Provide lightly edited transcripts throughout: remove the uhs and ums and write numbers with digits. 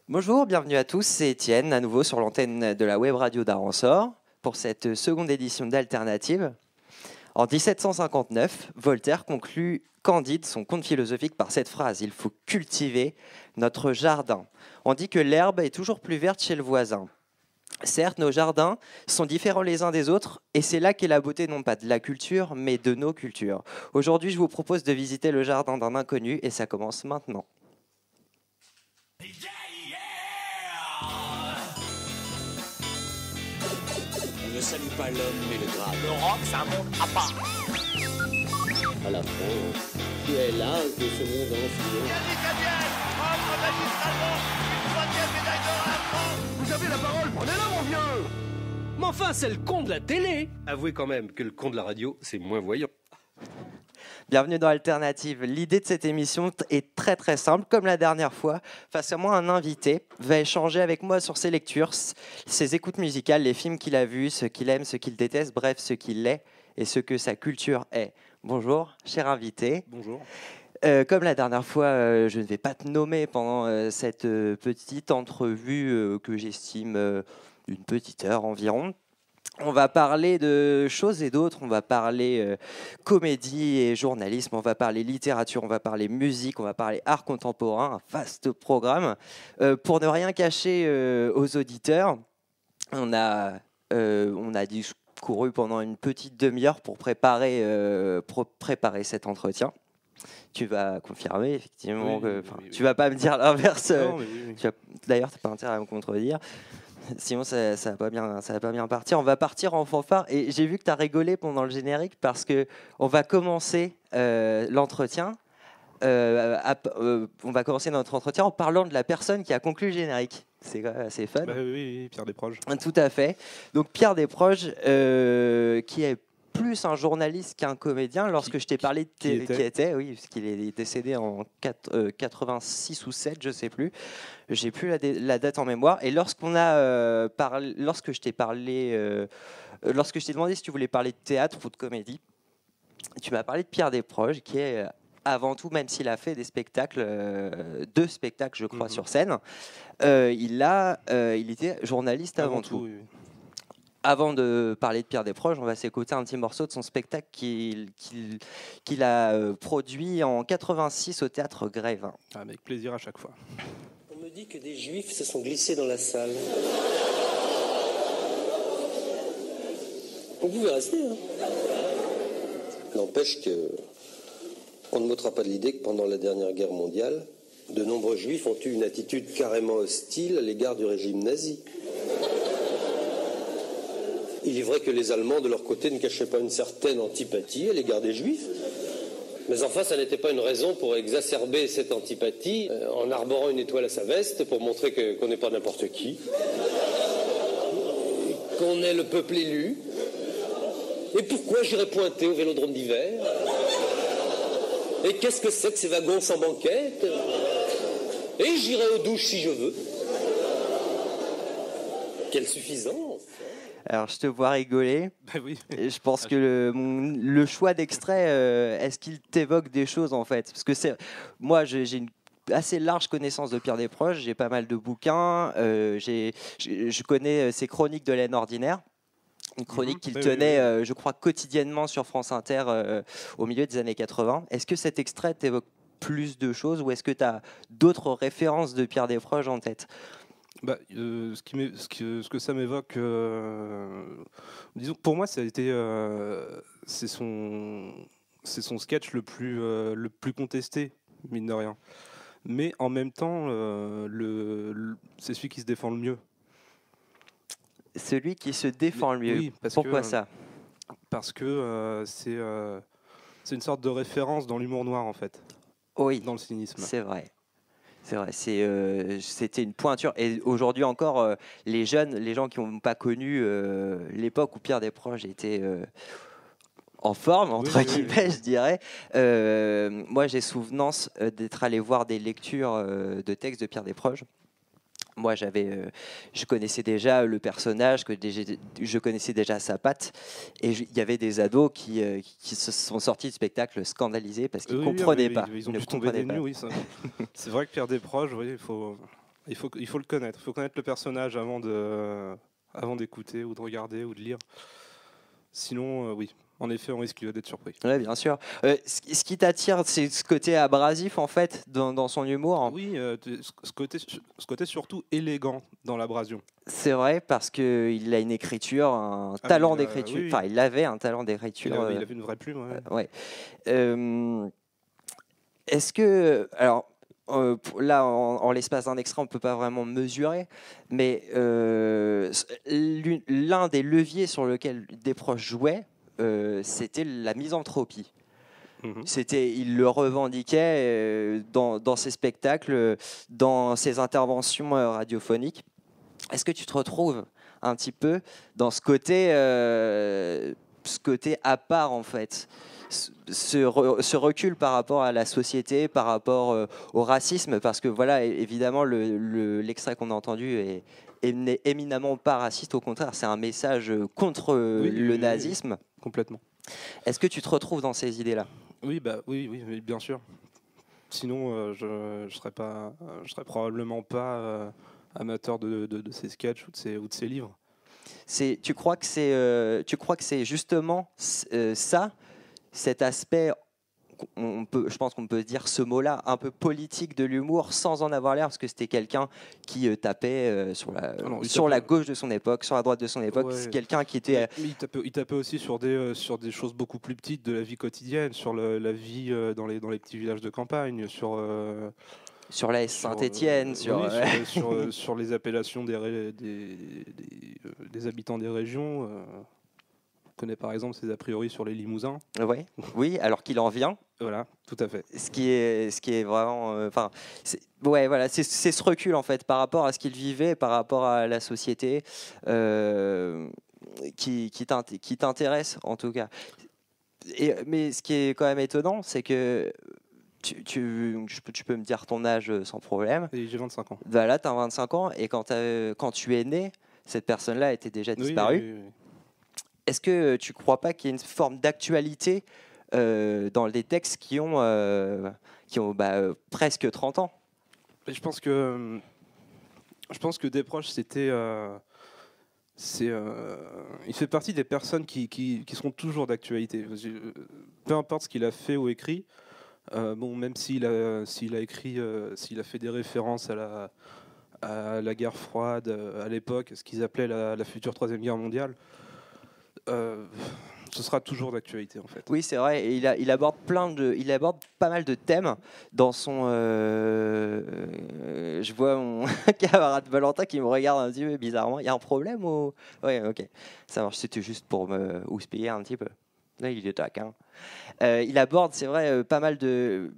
Bonjour, bienvenue à tous, c'est Étienne, à nouveau sur l'antenne de la web radio d'Aransor, pour cette seconde édition d'Alternative. En 1759, Voltaire conclut Candide son conte philosophique par cette phrase: il faut cultiver notre jardin. On dit que l'herbe est toujours plus verte chez le voisin. Certes, nos jardins sont différents les uns des autres, et c'est là qu'est la beauté non pas de la culture, mais de nos cultures. Aujourd'hui, je vous propose de visiter le jardin d'un inconnu, et ça commence maintenant. On ne salue pas l'homme, mais le grade. Le rock, c'est un monde à part. À la France, tu es l'âge de ce monde ancien. Entre magistralement une troisième médaille d'or à la France. Vous avez la parole, prenez-la, mon vieux. Mais enfin, c'est le con de la télé. Avouez quand même que le con de la radio, c'est moins voyant. Bienvenue dans Alternative. L'idée de cette émission est très très simple. Comme la dernière fois, face à moi, un invité va échanger avec moi sur ses lectures, ses écoutes musicales, les films qu'il a vus, ce qu'il aime, ce qu'il déteste, bref, ce qu'il est et ce que sa culture est. Bonjour, cher invité. Bonjour. Comme la dernière fois, je ne vais pas te nommer pendant cette petite entrevue que j'estime une petite heure environ. On va parler de choses et d'autres, on va parler comédie et journalisme, on va parler littérature, on va parler musique, on va parler art contemporain, un vaste programme. Pour ne rien cacher aux auditeurs, on a discouru pendant une petite demi-heure pour préparer cet entretien. Tu vas confirmer effectivement Oui, que oui. Tu vas pas me dire l'inverse. Non, mais oui. D'ailleurs, tu n'as pas intérêt à me contredire. Sinon, ça va pas bien partir. On va partir en fanfare. Et j'ai vu que tu as rigolé pendant le générique parce qu'on va commencer l'entretien. On va commencer notre entretien en parlant de la personne qui a conclu le générique. C'est quand même assez fun. Bah oui, Pierre Desproges. Tout à fait. Donc Pierre Desproges, qui est plus un journaliste qu'un comédien, lorsque je t'ai parlé de qui était. oui, parce qu'il est décédé en 86 ou 7, je sais plus. J'ai plus la date en mémoire. Et lorsque je t'ai demandé si tu voulais parler de théâtre ou de comédie, tu m'as parlé de Pierre Desproges, qui est avant tout, même s'il a fait des spectacles, 2 spectacles, je crois, sur scène, il était journaliste avant tout. Oui. Avant de parler de Pierre Desproges, on va s'écouter un petit morceau de son spectacle qu'il a produit en 86 au Théâtre Grève. Avec plaisir à chaque fois. On me dit que des juifs se sont glissés dans la salle. Vous pouvez rester, hein. N'empêche que on ne m'ôtera pas de l'idée que pendant la dernière guerre mondiale, de nombreux juifs ont eu une attitude carrément hostile à l'égard du régime nazi. Il est vrai que les Allemands, de leur côté, ne cachaient pas une certaine antipathie à l'égard des Juifs. Mais enfin, ça n'était pas une raison pour exacerber cette antipathie en arborant une étoile à sa veste pour montrer qu'on n'est pas n'importe qui, qu'on est le peuple élu. Et pourquoi j'irais pointer au Vélodrome d'hiver? Et qu'est-ce que c'est que ces wagons sans banquette? Et j'irai aux douches si je veux. Quelle suffisance! Alors, je te vois rigoler. Bah oui. Et je pense que le choix d'extrait, est-ce qu'il t'évoque des choses, en fait? Parce que moi, j'ai une assez large connaissance de Pierre Desproges. J'ai pas mal de bouquins. Je connais ses chroniques de l'Aine ordinaire. Une chronique qu'il tenait, je crois, quotidiennement sur France Inter au milieu des années 80. Est-ce que cet extrait t'évoque plus de choses ou est-ce que tu as d'autres références de Pierre Desproges en tête? Bah, ce que ça m'évoque, disons, pour moi, ça a été, c'est son sketch le plus contesté, mine de rien. Mais en même temps, c'est celui qui se défend le mieux. Celui qui se défend le mieux. Oui, Pourquoi ça? Parce que c'est une sorte de référence dans l'humour noir, en fait. Oui, dans le cynisme. C'est vrai. C'était une pointure. Et aujourd'hui encore, les gens qui n'ont pas connu l'époque où Pierre Desproges était en forme, entre guillemets, je dirais. Moi, j'ai souvenance d'être allé voir des lectures de textes de Pierre Desproges. Moi, je connaissais déjà le personnage, je connaissais déjà sa patte, et il y avait des ados qui se sont sortis du spectacle scandalisés parce qu'ils ne comprenaient pas. Ils ont dû tomber des nues, oui. C'est vrai que Pierre Desproges, il Il faut le connaître. Il faut connaître le personnage avant d'écouter ou de regarder ou de lire. Sinon, oui, en effet, on risque d'être surpris. Ouais, bien sûr. Ce qui t'attire, c'est ce côté abrasif, en fait, dans son humour. Oui, ce côté surtout élégant dans l'abrasion. C'est vrai, parce qu'il a une écriture, un Ah, talent mais, d'écriture. oui. Enfin, il avait un talent Il d'écriture. avait une vraie plume. Ouais. Ouais. Est-ce que... Alors, là, en l'espace d'un extrait, on ne peut pas vraiment mesurer, mais l'un des leviers sur lequel Desproges jouait, c'était la misanthropie. Mhm. Il le revendiquait dans ses spectacles, dans ses interventions radiophoniques. Est-ce que tu te retrouves un petit peu dans ce côté à part, en fait, ce recul par rapport à la société, par rapport au racisme, parce que voilà, évidemment, l'extrait qu'on a entendu est éminemment pas raciste, au contraire, c'est un message contre le nazisme. Complètement. Est-ce que tu te retrouves dans ces idées-là? Oui, oui, bien sûr. Sinon, je serais probablement pas amateur de ces sketchs ou de ces livres. Tu crois que c'est justement ça, cet aspect, je pense qu'on peut dire ce mot-là, un peu politique de l'humour, sans en avoir l'air, parce que c'était quelqu'un qui tapait sur la gauche de son époque, sur la droite de son époque. Ouais. C'est quelqu'un qui était... Mais il tapait aussi sur des choses beaucoup plus petites de la vie quotidienne, sur la vie dans les petits villages de campagne, sur la Saint-Étienne, sur les appellations des habitants des régions. On connaît par exemple ses a priori sur les Limousins. Ouais. Oui, alors qu'il en vient. Voilà, tout à fait. Ce qui est vraiment... voilà, c'est ce recul, en fait, par rapport à ce qu'il vivait, par rapport à la société, qui t'intéresse, en tout cas. Mais ce qui est quand même étonnant, c'est que tu peux me dire ton âge sans problème. Et j'ai 25 ans. Voilà, tu as 25 ans, et quand tu es né, cette personne-là était déjà disparue. Oui. Est-ce que tu ne crois pas qu'il y a une forme d'actualité dans les textes qui ont presque 30 ans? Et je pense que Desproges, il fait partie des personnes qui seront toujours d'actualité. Peu importe ce qu'il a fait ou écrit, même s'il a fait des références à la guerre froide à l'époque, ce qu'ils appelaient la future troisième guerre mondiale, ce sera toujours d'actualité, en fait. Oui, c'est vrai. Et il aborde pas mal de thèmes dans son. Je vois mon camarade Valentin qui me regarde un petit peu bizarrement. Il y a un problème ou... Oui, ok. Ça marche. C'était juste pour me houspiller un petit peu. Là, il est taquin. Il aborde, c'est vrai, pas mal de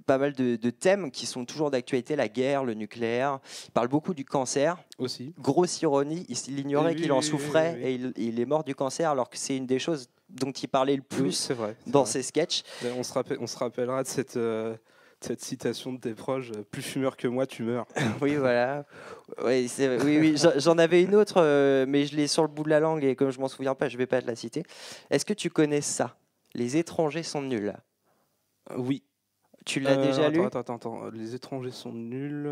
thèmes qui sont toujours d'actualité, la guerre, le nucléaire. Il parle beaucoup du cancer. Aussi. Grosse ironie, il ignorait qu'il en souffrait et il est mort du cancer, alors que c'est une des choses dont il parlait le plus dans ses sketchs. On se rappellera de cette citation de Desproges, plus fumeur que moi, tu meurs. Oui, voilà. Oui, j'en avais une autre, mais je l'ai sur le bout de la langue et comme je m'en souviens pas, je vais pas te la citer. Est-ce que tu connais ça? Les étrangers sont nuls. Oui. Tu l'as déjà lu? Attends. Les étrangers sont nuls.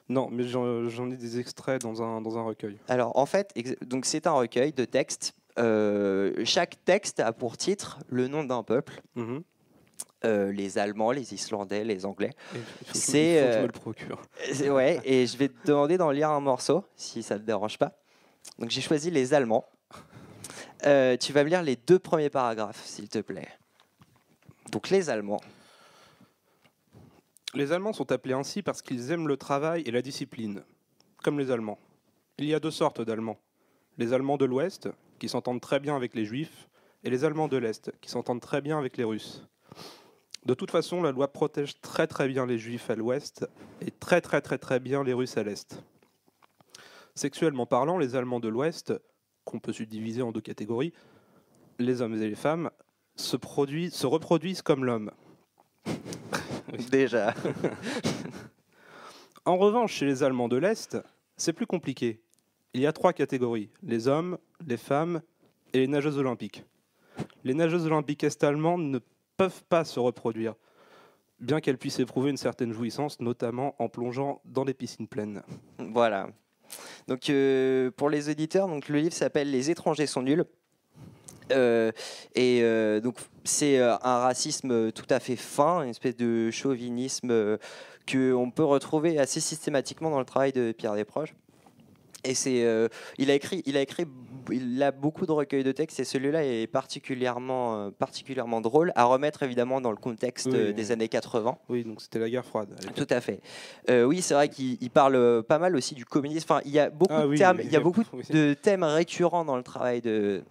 Non, mais j'en ai des extraits dans un recueil. Alors, en fait, donc c'est un recueil de textes. Chaque texte a pour titre le nom d'un peuple. Mm-hmm. Les Allemands, les Islandais, les Anglais. Il faut que je me le procure. Ouais, et je vais te demander d'en lire un morceau, si ça ne te dérange pas. Donc j'ai choisi les Allemands. Tu vas me lire les 2 premiers paragraphes, s'il te plaît. Donc les Allemands. Les Allemands sont appelés ainsi parce qu'ils aiment le travail et la discipline, comme les Allemands. Il y a 2 sortes d'Allemands. Les Allemands de l'Ouest, qui s'entendent très bien avec les Juifs, et les Allemands de l'Est, qui s'entendent très bien avec les Russes. De toute façon, la loi protège très très bien les Juifs à l'Ouest et très très très très bien les Russes à l'Est. Sexuellement parlant, les Allemands de l'Ouest, qu'on peut subdiviser en 2 catégories, les hommes et les femmes, se reproduisent comme l'homme. Déjà. En revanche, chez les Allemands de l'Est, c'est plus compliqué. Il y a 3 catégories, les hommes, les femmes et les nageuses olympiques. Les nageuses olympiques est-allemandes ne peuvent pas se reproduire. bien qu'elle puisse éprouver une certaine jouissance, notamment en plongeant dans les piscines pleines. Voilà. Donc, pour les auditeurs, donc, le livre s'appelle Les étrangers sont nuls. Donc c'est un racisme tout à fait fin, une espèce de chauvinisme qu'on peut retrouver assez systématiquement dans le travail de Pierre Desproges. Et il a beaucoup de recueils de textes et celui-là est particulièrement drôle à remettre évidemment dans le contexte des années 80. Oui, donc c'était la guerre froide. Tout à fait. Oui, c'est vrai qu'il parle pas mal aussi du communisme. Enfin, il y a beaucoup de termes, il y a beaucoup de thèmes récurrents dans le travail de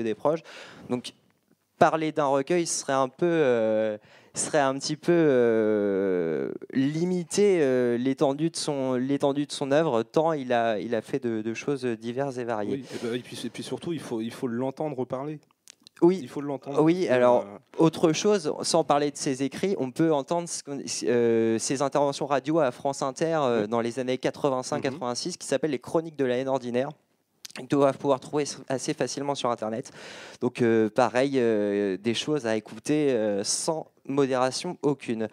Desproges. Donc, parler d'un recueil serait un petit peu limiter l'étendue de son œuvre, tant il a fait de choses diverses et variées. Oui, et puis surtout, il faut l'entendre parler. Oui, il faut l'entendre. Oui, alors, autre chose, sans parler de ses écrits, on peut entendre ses interventions radio à France Inter dans les années 85-86 qui s'appellent les Chroniques de la haine ordinaire. On doit pouvoir trouver assez facilement sur Internet. Donc, pareil, des choses à écouter sans modération aucune.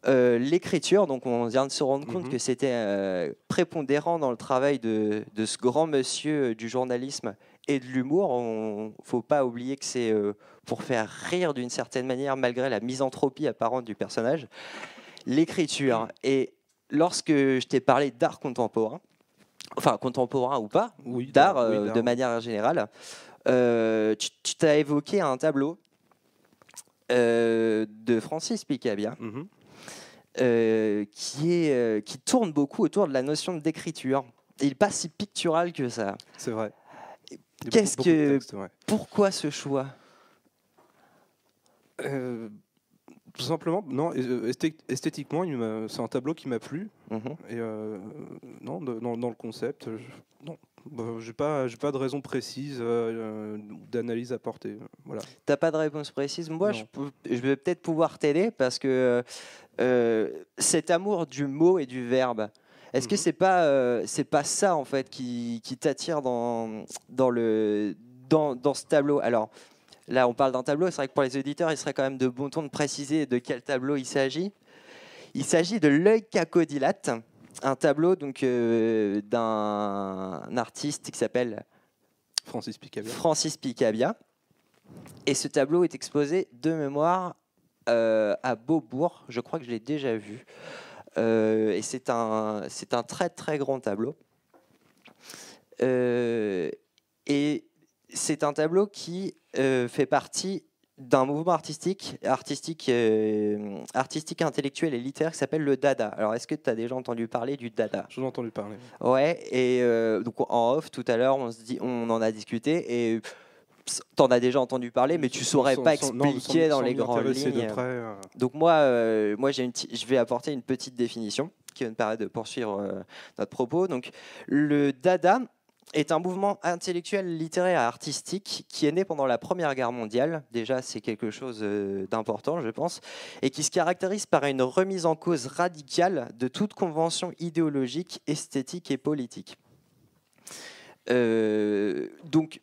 L'écriture, donc on vient de se rendre compte que c'était prépondérant dans le travail de ce grand monsieur du journalisme et de l'humour. Il ne faut pas oublier que c'est pour faire rire d'une certaine manière, malgré la misanthropie apparente du personnage. L'écriture. Et lorsque je t'ai parlé d'art contemporain, enfin contemporain ou pas, d'art de manière générale, tu t'as évoqué un tableau de Francis Picabia qui tourne beaucoup autour de la notion d'écriture. Il n'est pas si pictural que ça. C'est vrai. Pourquoi ce choix? Tout simplement, non. Esthétiquement, c'est un tableau qui m'a plu. Et non, dans le concept, j'ai pas de raison précise d'analyse à porter. Voilà. T'as pas de réponse précise? Moi, je vais peut-être pouvoir t'aider parce que cet amour du mot et du verbe. Est-ce que c'est pas ça en fait qui t'attire dans ce tableau? Alors là, on parle d'un tableau. C'est vrai que pour les auditeurs, il serait quand même de bon ton de préciser de quel tableau il s'agit. Il s'agit de L'œil cacodilate, un tableau donc d'un artiste qui s'appelle Francis Picabia. Et ce tableau est exposé de mémoire à Beaubourg. Je crois que je l'ai déjà vu. Et c'est un très très grand tableau. Et c'est un tableau qui fait partie d'un mouvement artistique, intellectuel et littéraire qui s'appelle le Dada. Alors, est-ce que tu as déjà entendu parler du Dada? J'en ai entendu parler. Ouais, et donc en off, tout à l'heure, on en a discuté, et tu en as déjà entendu parler, mais tu ne saurais pas expliquer dans les grandes lignes. Donc moi je vais apporter une petite définition qui va me permettre de poursuivre notre propos. Donc, le Dada est un mouvement intellectuel, littéraire et artistique qui est né pendant la Première Guerre mondiale. Déjà, c'est quelque chose d'important, je pense, et qui se caractérise par une remise en cause radicale de toute convention idéologique, esthétique et politique. Donc,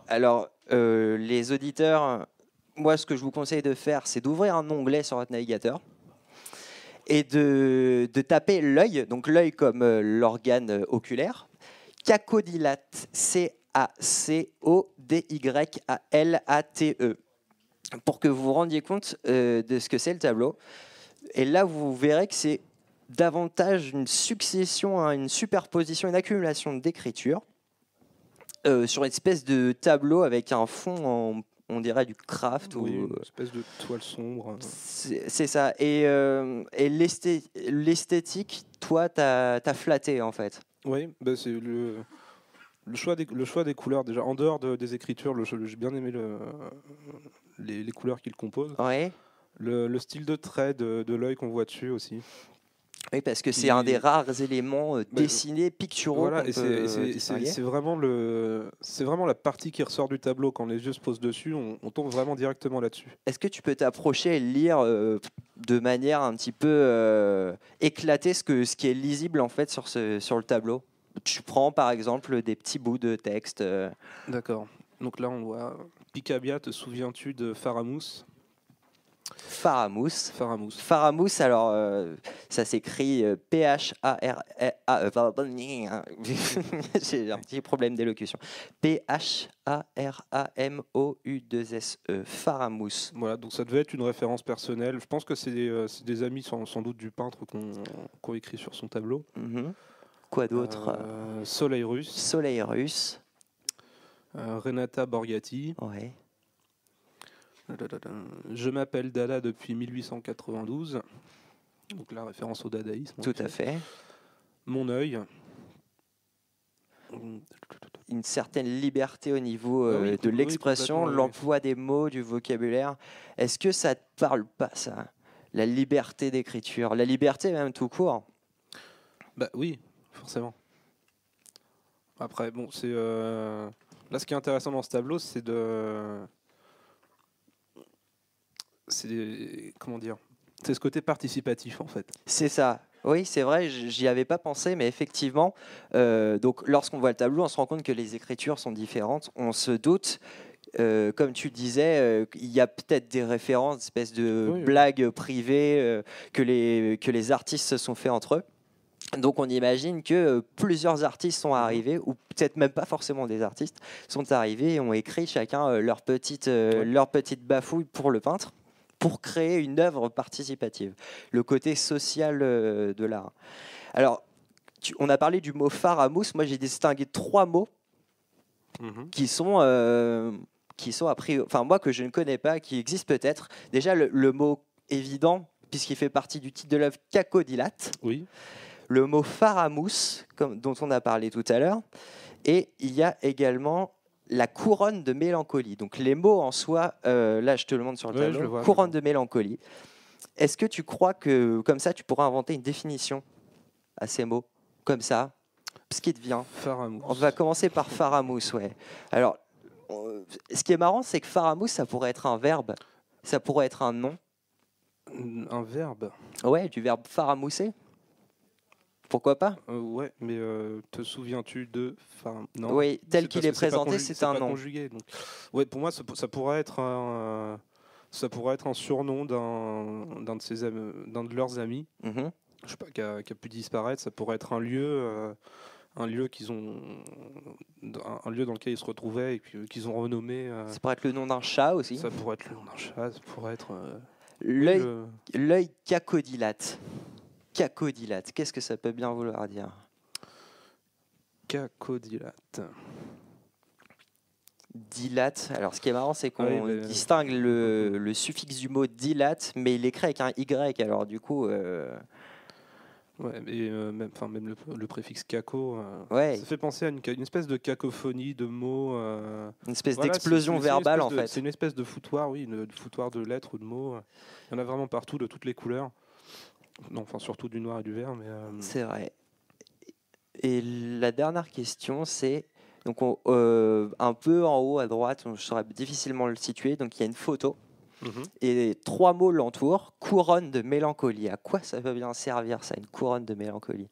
alors, les auditeurs, moi, ce que je vous conseille de faire, c'est d'ouvrir un onglet sur votre navigateur et de taper l'œil, donc l'œil comme l'organe oculaire, cacodilate, C-A-C-O-D-Y-A-L-A-T-E, pour que vous vous rendiez compte de ce que c'est le tableau. Et là, vous verrez que c'est davantage une succession, une superposition, une accumulation d'écriture sur une espèce de tableau avec un fond on dirait du craft. Oui, une espèce de toile sombre. C'est ça. Et l'esthétique, toi, t'as flatté, en fait. Oui, bah c'est le choix des couleurs. Déjà, en dehors des écritures, j'ai bien aimé les couleurs qu'il compose. Ouais. Le style de trait de l'œil qu'on voit dessus aussi. Oui, parce que c'est un des rares éléments dessinés, picturaux. Voilà, et c'est vraiment la partie qui ressort du tableau. Quand les yeux se posent dessus, on tombe vraiment directement là-dessus. Est-ce que tu peux t'approcher et lire de manière un petit peu éclatée ce qui est lisible en fait sur le tableau? Tu prends par exemple des petits bouts de texte. D'accord. Donc là, on voit Picabia, te souviens-tu de Faramous? Faramous. Faramous. Faramous, alors ça s'écrit J'ai un petit problème d'élocution. Pharamous. Faramous. Voilà, donc ça devait être une référence personnelle. Je pense que c'est des amis sans doute du peintre qu'on écrit sur son tableau. Quoi d'autre? Soleil russe. Soleil russe. Renata Borgatti. Ouais. Je m'appelle Dada depuis 1892. Donc la référence au dadaïsme. Tout à fait. Mon œil. Une certaine liberté au niveau de l'expression, oui. l'emploi des mots, du vocabulaire. Est-ce que ça te parle pas, ça? La liberté d'écriture, la liberté même tout court. Bah oui, forcément. Après, bon, c'est là ce qui est intéressant dans ce tableau, comment dire, c'est ce côté participatif en fait. C'est ça. Oui, c'est vrai, j'y avais pas pensé, mais effectivement, donc lorsqu'on voit le tableau, on se rend compte que les écritures sont différentes. On se doute, comme tu disais, il y a peut-être des références, des espèces de blagues privées que les artistes se sont fait entre eux. Donc on imagine que plusieurs artistes sont arrivés, ou peut-être même pas forcément des artistes, sont arrivés et ont écrit chacun leur petite bafouille pour le peintre, pour créer une œuvre participative, le côté social de l'art. Alors, on a parlé du mot Faramous, moi j'ai distingué 3 mots qui sont appris, enfin moi que je ne connais pas, qui existent peut-être. Déjà le mot évident, puisqu'il fait partie du titre de l'œuvre, cacodylate. Oui. Le mot Faramous, dont on a parlé tout à l'heure, et il y a également la couronne de mélancolie. Donc les mots en soi, là je te le montre sur le tableau, couronne de mélancolie. Est-ce que tu crois que comme ça tu pourras inventer une définition à ces mots, comme ça, ce qui te vient? Faramous. On va commencer par Faramous, ouais. Alors, ce qui est marrant, c'est que Faramous, ça pourrait être un verbe, ça pourrait être un nom. Un verbe? Ouais, du verbe faramousser. Pourquoi pas? Ouais, mais te souviens-tu de... non. Oui, tel qu'il est présenté, c'est un nom. Conjugué, donc. Ouais, pour moi, ça pourrait être un surnom d'un de leurs amis. Je sais pas, qui a pu disparaître. Ça pourrait être un lieu dans lequel ils se retrouvaient et qu'ils ont renommé. Ça pourrait être le nom d'un chat aussi. Ça pourrait être le nom d'un chat. Ça pourrait être l'œil cacodylate. Cacodylate, qu'est-ce que ça peut bien vouloir dire? Cacodylate. Dilate. Alors, ce qui est marrant, c'est qu'on distingue le suffixe du mot dilate, mais il est écrit avec un Y. Alors, du coup. Ouais, et même le préfixe caco. Ouais. Ça fait penser à une espèce de cacophonie de mots. Une espèce d'explosion verbale, en fait. C'est une espèce de foutoir, oui, une foutoir de lettres ou de mots. Il y en a vraiment partout, de toutes les couleurs. Non, enfin surtout du noir et du vert, mais. C'est vrai. Et la dernière question, c'est donc un peu en haut à droite, je saurais difficilement le situer. Donc il y a une photo et 3 mots l'entourent. Couronne de mélancolie. À quoi ça peut bien servir, ça, une couronne de mélancolie?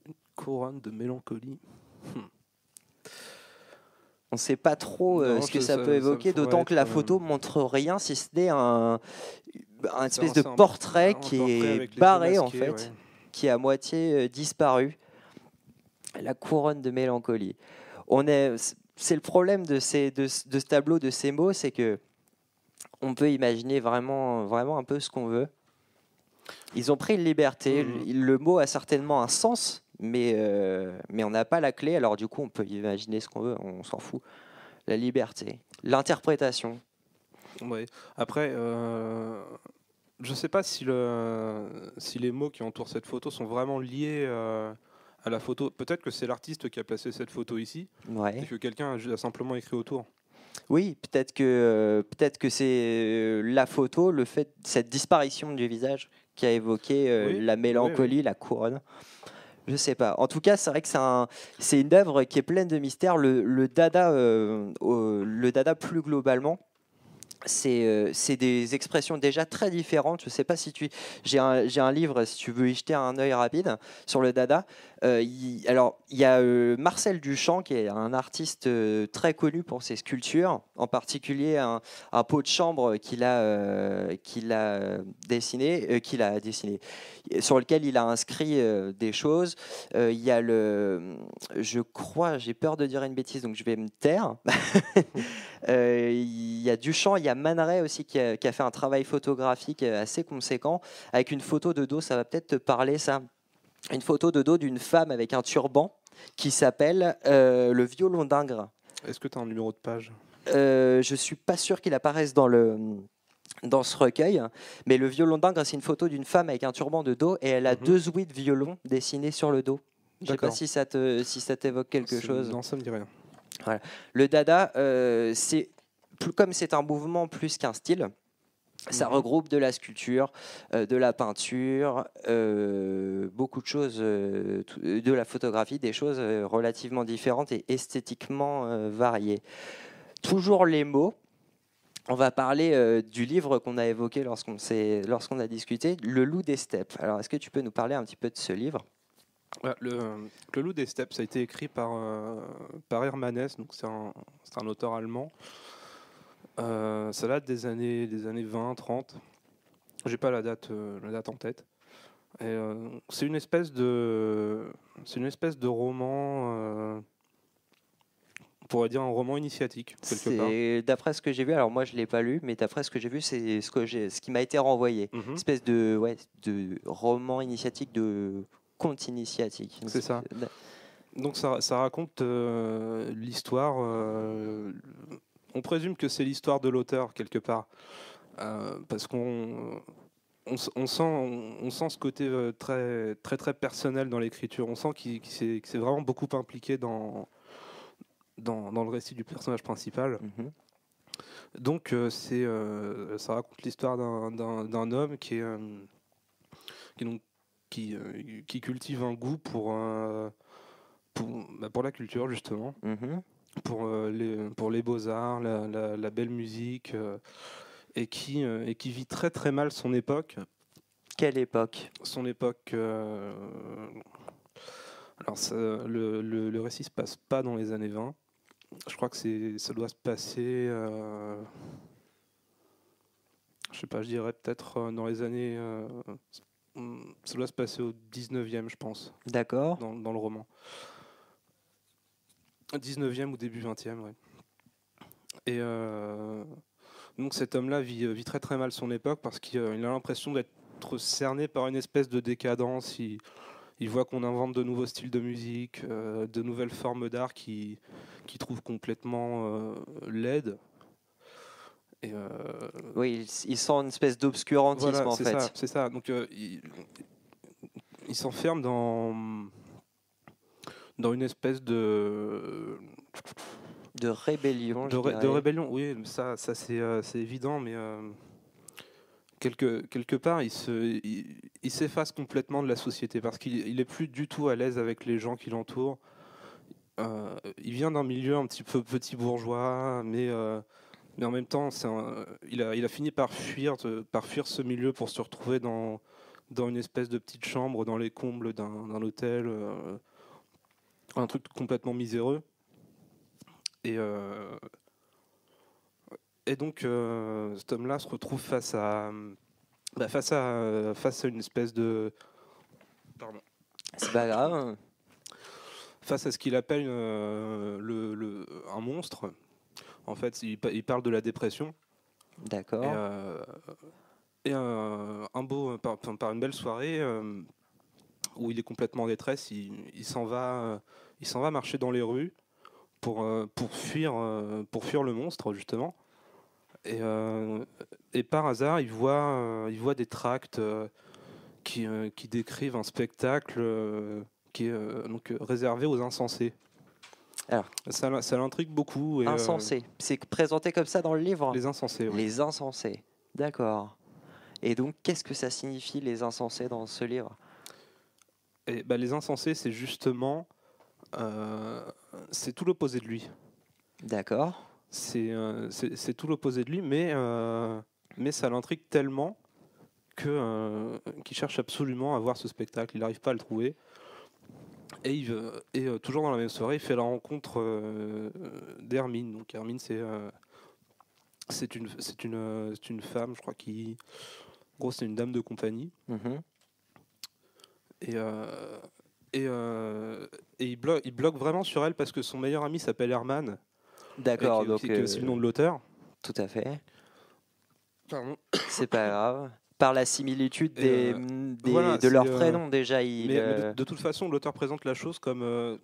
Une couronne de mélancolie. On ne sait pas trop ce que ça peut évoquer, d'autant que la photo montre rien, si ce n'est un espèce de portrait qui est barré, en fait, ouais. Qui est à moitié disparu. La couronne de mélancolie. C'est le problème de ce tableau, de ces mots, c'est que on peut imaginer vraiment un peu ce qu'on veut. Ils ont pris une liberté. Le mot a certainement un sens, mais on n'a pas la clé, alors du coup on peut imaginer ce qu'on veut, on s'en fout. La liberté, l'interprétation. Ouais. Après, je ne sais pas si les mots qui entourent cette photo sont vraiment liés à la photo. Peut-être que c'est l'artiste qui a placé cette photo ici, et que quelqu'un a simplement écrit autour. Oui, peut-être que c'est la photo, le fait, cette disparition du visage qui a évoqué la mélancolie, la couronne. Je sais pas. En tout cas, c'est vrai que c'est une œuvre qui est pleine de mystères. Le dada plus globalement c'est des expressions déjà très différentes. Je sais pas si j'ai un livre, si tu veux y jeter un œil rapide sur le dada. Alors, il y a Marcel Duchamp, qui est un artiste très connu pour ses sculptures, en particulier un pot de chambre qu'il a dessiné, sur lequel il a inscrit des choses. Il y a je crois, j'ai peur de dire une bêtise, donc je vais me taire. Il y a Duchamp, il y a Man Ray aussi qui a fait un travail photographique assez conséquent, avec une photo de dos, ça va peut-être te parler ça. Une photo de dos d'une femme avec un turban qui s'appelle le violon d'Ingres. Est-ce que tu as un numéro de page? Je suis pas sûr qu'il apparaisse dans ce recueil, mais le violon d'Ingres, c'est une photo d'une femme avec un turban de dos et elle a deux ouïes de violon dessinés sur le dos. Je sais pas si ça t'évoque quelque chose. Non, ça me dit rien. Voilà. Le dada, comme c'est un mouvement plus qu'un style, ça regroupe de la sculpture, de la peinture, beaucoup de choses, de la photographie, des choses relativement différentes et esthétiquement variées. Toujours les mots. On va parler du livre qu'on a évoqué lorsqu'on a discuté, Le Loup des Steppes. Alors, est-ce que tu peux nous parler un petit peu de ce livre ? Le Loup des Steppes, ça a été écrit par Hermann Hesse, donc c'est un auteur allemand. Ça date des années 20, 30. J'ai pas la date en tête. Et, c'est une espèce de roman, on pourrait dire un roman initiatique quelque part. D'après ce que j'ai vu, alors moi je l'ai pas lu, mais d'après ce que j'ai vu, c'est ce qui m'a été renvoyé. Une espèce de roman initiatique, de conte initiatique. C'est ça. Donc ça raconte l'histoire. On présume que c'est l'histoire de l'auteur quelque part, parce qu'on sent ce côté très très très personnel dans l'écriture. On sent qu'il s'est vraiment beaucoup impliqué dans le récit du personnage principal. Donc ça raconte l'histoire d'un homme qui cultive un goût pour la culture justement. Pour les beaux-arts, la belle musique, et qui vit très très mal son époque. Quelle époque ? Son époque... alors le récit se passe pas dans les années 20. Je crois que ça doit se passer... je sais pas, je dirais peut-être dans les années... ça doit se passer au 19e, je pense. D'accord. Dans le roman. 19e ou début 20e, ouais. Et donc cet homme-là vit très très mal son époque parce qu'il a l'impression d'être cerné par une espèce de décadence. Il voit qu'on invente de nouveaux styles de musique, de nouvelles formes d'art qu'il trouve complètement laides. Et oui, il sent une espèce d'obscurantisme, voilà, en fait. C'est ça. Donc il s'enferme dans une espèce de rébellion. De rébellion, oui, ça c'est évident, mais quelque part, il s'efface complètement de la société parce qu'il est plus du tout à l'aise avec les gens qui l'entourent. Il vient d'un milieu un petit peu petit bourgeois, mais en même temps, il a fini par fuir ce milieu pour se retrouver dans une espèce de petite chambre dans les combles d'un hôtel. Un truc complètement miséreux. Et donc cet homme-là se retrouve face à une espèce de... Pardon. C'est pas grave. Face à ce qu'il appelle un monstre. En fait, il parle de la dépression. D'accord. Et par une belle soirée... où il est complètement en détresse, il s'en va marcher dans les rues pour fuir le monstre justement. Et par hasard, il voit des tracts qui décrivent un spectacle qui est donc réservé aux insensés. Alors, ça l'intrigue beaucoup. Insensés, c'est présenté comme ça dans le livre ? Les insensés, oui. Les insensés, d'accord. Et donc, qu'est-ce que ça signifie, les insensés, dans ce livre ? Et les insensés, c'est justement c'est tout l'opposé de lui. D'accord. c'est tout l'opposé de lui, mais ça l'intrigue tellement qu'il cherche absolument à voir ce spectacle. Il n'arrive pas à le trouver. Et toujours dans la même soirée, il fait la rencontre d'Hermine. Donc Hermine, c'est une femme, je crois, qui... En gros, c'est une dame de compagnie. Et il bloque vraiment sur elle parce que son meilleur ami s'appelle Herman. D'accord, donc c'est aussi le nom de l'auteur. Tout à fait. Pardon. C'est pas grave. Par la similitude voilà, de leurs prénoms, déjà. Mais de toute façon, l'auteur présente la chose comme...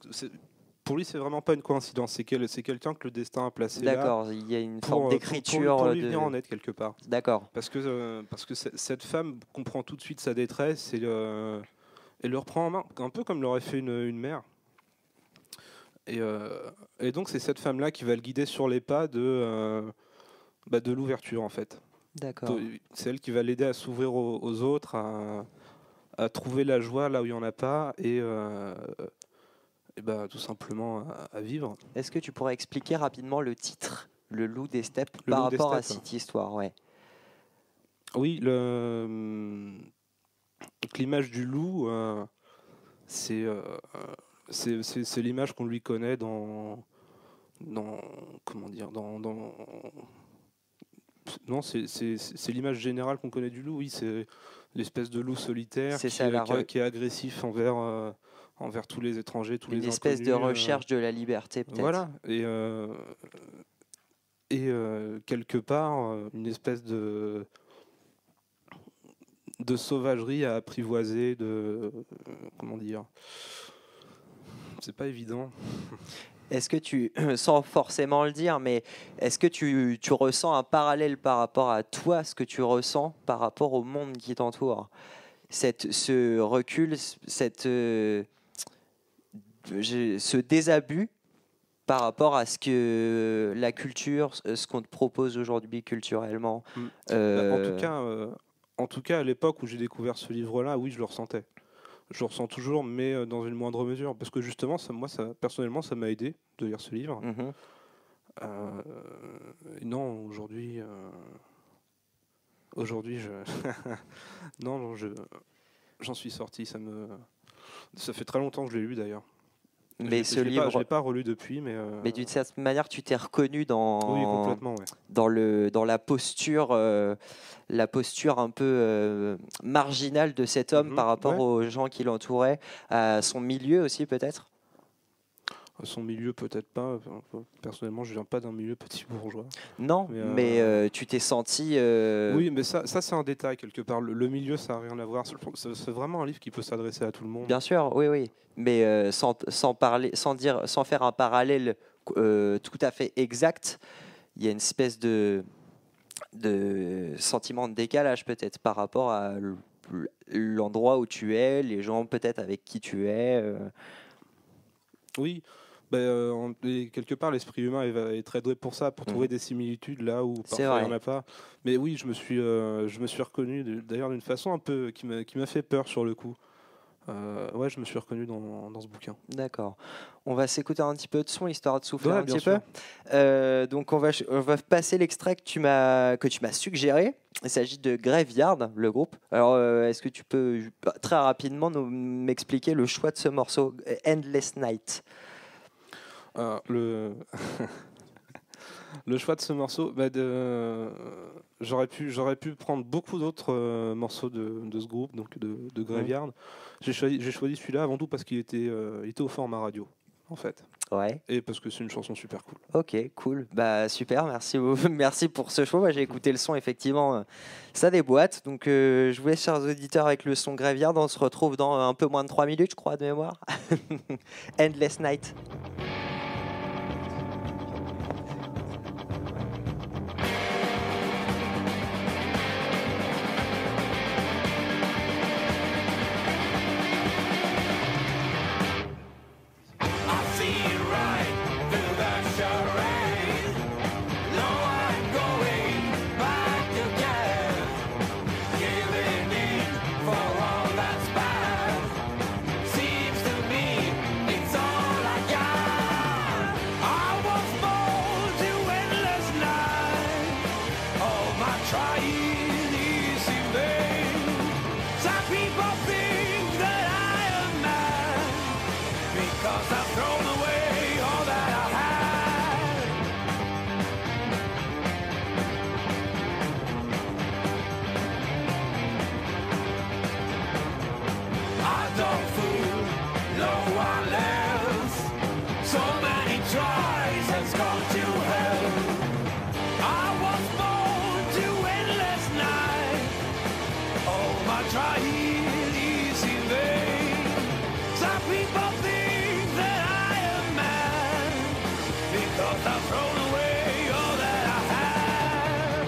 pour lui, c'est vraiment pas une coïncidence. C'est quelqu'un que le destin a placé là. D'accord, il y a une forme d'écriture. Pour lui venir en aide quelque part. D'accord. Parce que cette femme comprend tout de suite sa détresse et le reprend en main, un peu comme l'aurait fait une mère. Et donc, c'est cette femme-là qui va le guider sur les pas de l'ouverture, en fait. D'accord. C'est elle qui va l'aider à s'ouvrir aux autres, à trouver la joie là où il n'y en a pas et tout simplement à vivre. Est-ce que tu pourrais expliquer rapidement le titre, Le loup des steppes, par rapport à cette histoire? Ouais. Oui, l'image du loup, c'est l'image qu'on lui connaît Non, c'est l'image générale qu'on connaît du loup. Oui, c'est l'espèce de loup solitaire qui est agressif envers tous les étrangers, tous les inconnus. Une espèce de recherche de la liberté, peut-être. Voilà. Et quelque part, une espèce de sauvagerie à apprivoiser, comment dire, c'est pas évident. Est-ce que tu, sans forcément le dire, mais est-ce que tu ressens un parallèle par rapport à toi, ce que tu ressens par rapport au monde qui t'entoure? Ce recul, ce désabus par rapport à ce que la culture, ce qu'on te propose aujourd'hui culturellement. En tout cas, à l'époque où j'ai découvert ce livre-là, oui, je le ressentais. Je le ressens toujours, mais dans une moindre mesure. Parce que justement, personnellement, ça m'a aidé de lire ce livre. Non, aujourd'hui, j'en suis sorti. Ça fait très longtemps que je l'ai lu d'ailleurs. Mais ce livre, je l'ai pas relu depuis, mais d'une certaine manière, tu t'es reconnu dans. Oui, complètement, ouais. Dans la posture un peu marginale de cet homme par rapport aux gens qui l'entouraient, à son milieu aussi peut-être. Son milieu, peut-être pas. Personnellement, je viens pas d'un milieu petit bourgeois. Non, mais tu t'es senti... Oui, mais ça c'est un détail quelque part. Le milieu, ça n'a rien à voir. C'est vraiment un livre qui peut s'adresser à tout le monde. Bien sûr, oui. Mais sans faire un parallèle tout à fait exact, il y a une espèce de sentiment de décalage peut-être par rapport à l'endroit où tu es, les gens peut-être avec qui tu es. Oui. Quelque part, l'esprit humain est très doué pour ça, pour trouver des similitudes là où parfois il n'y en a pas. Mais oui, je me suis reconnu d'ailleurs d'une façon un peu qui m'a fait peur sur le coup. Je me suis reconnu dans ce bouquin. D'accord. On va s'écouter un petit peu de son, histoire de souffler un petit sûr. peu. Donc on va passer l'extrait que tu m'as suggéré. Il s'agit de Graveyard, le groupe. Alors, est-ce que tu peux très rapidement m'expliquer le choix de ce morceau, Endless Night? Le choix de ce morceau, j'aurais pu prendre beaucoup d'autres morceaux de ce groupe, donc de Graveyard. J'ai choisi celui-là avant tout parce qu'il était au format radio, en fait. Ouais. Et parce que c'est une chanson super cool. Ok, cool. Super, merci pour ce choix. Moi, j'ai écouté le son, effectivement, ça déboîte. Donc, je vous laisse, chers auditeurs, avec le son Graveyard. On se retrouve dans un peu moins de 3 minutes, je crois, de mémoire. Endless Night. Seems to me it's all I got. dog food, no one left. So many tries has gone to hell. I was born to endless night. All my trying is in vain. Some people think that I am mad because I've thrown away all that I had.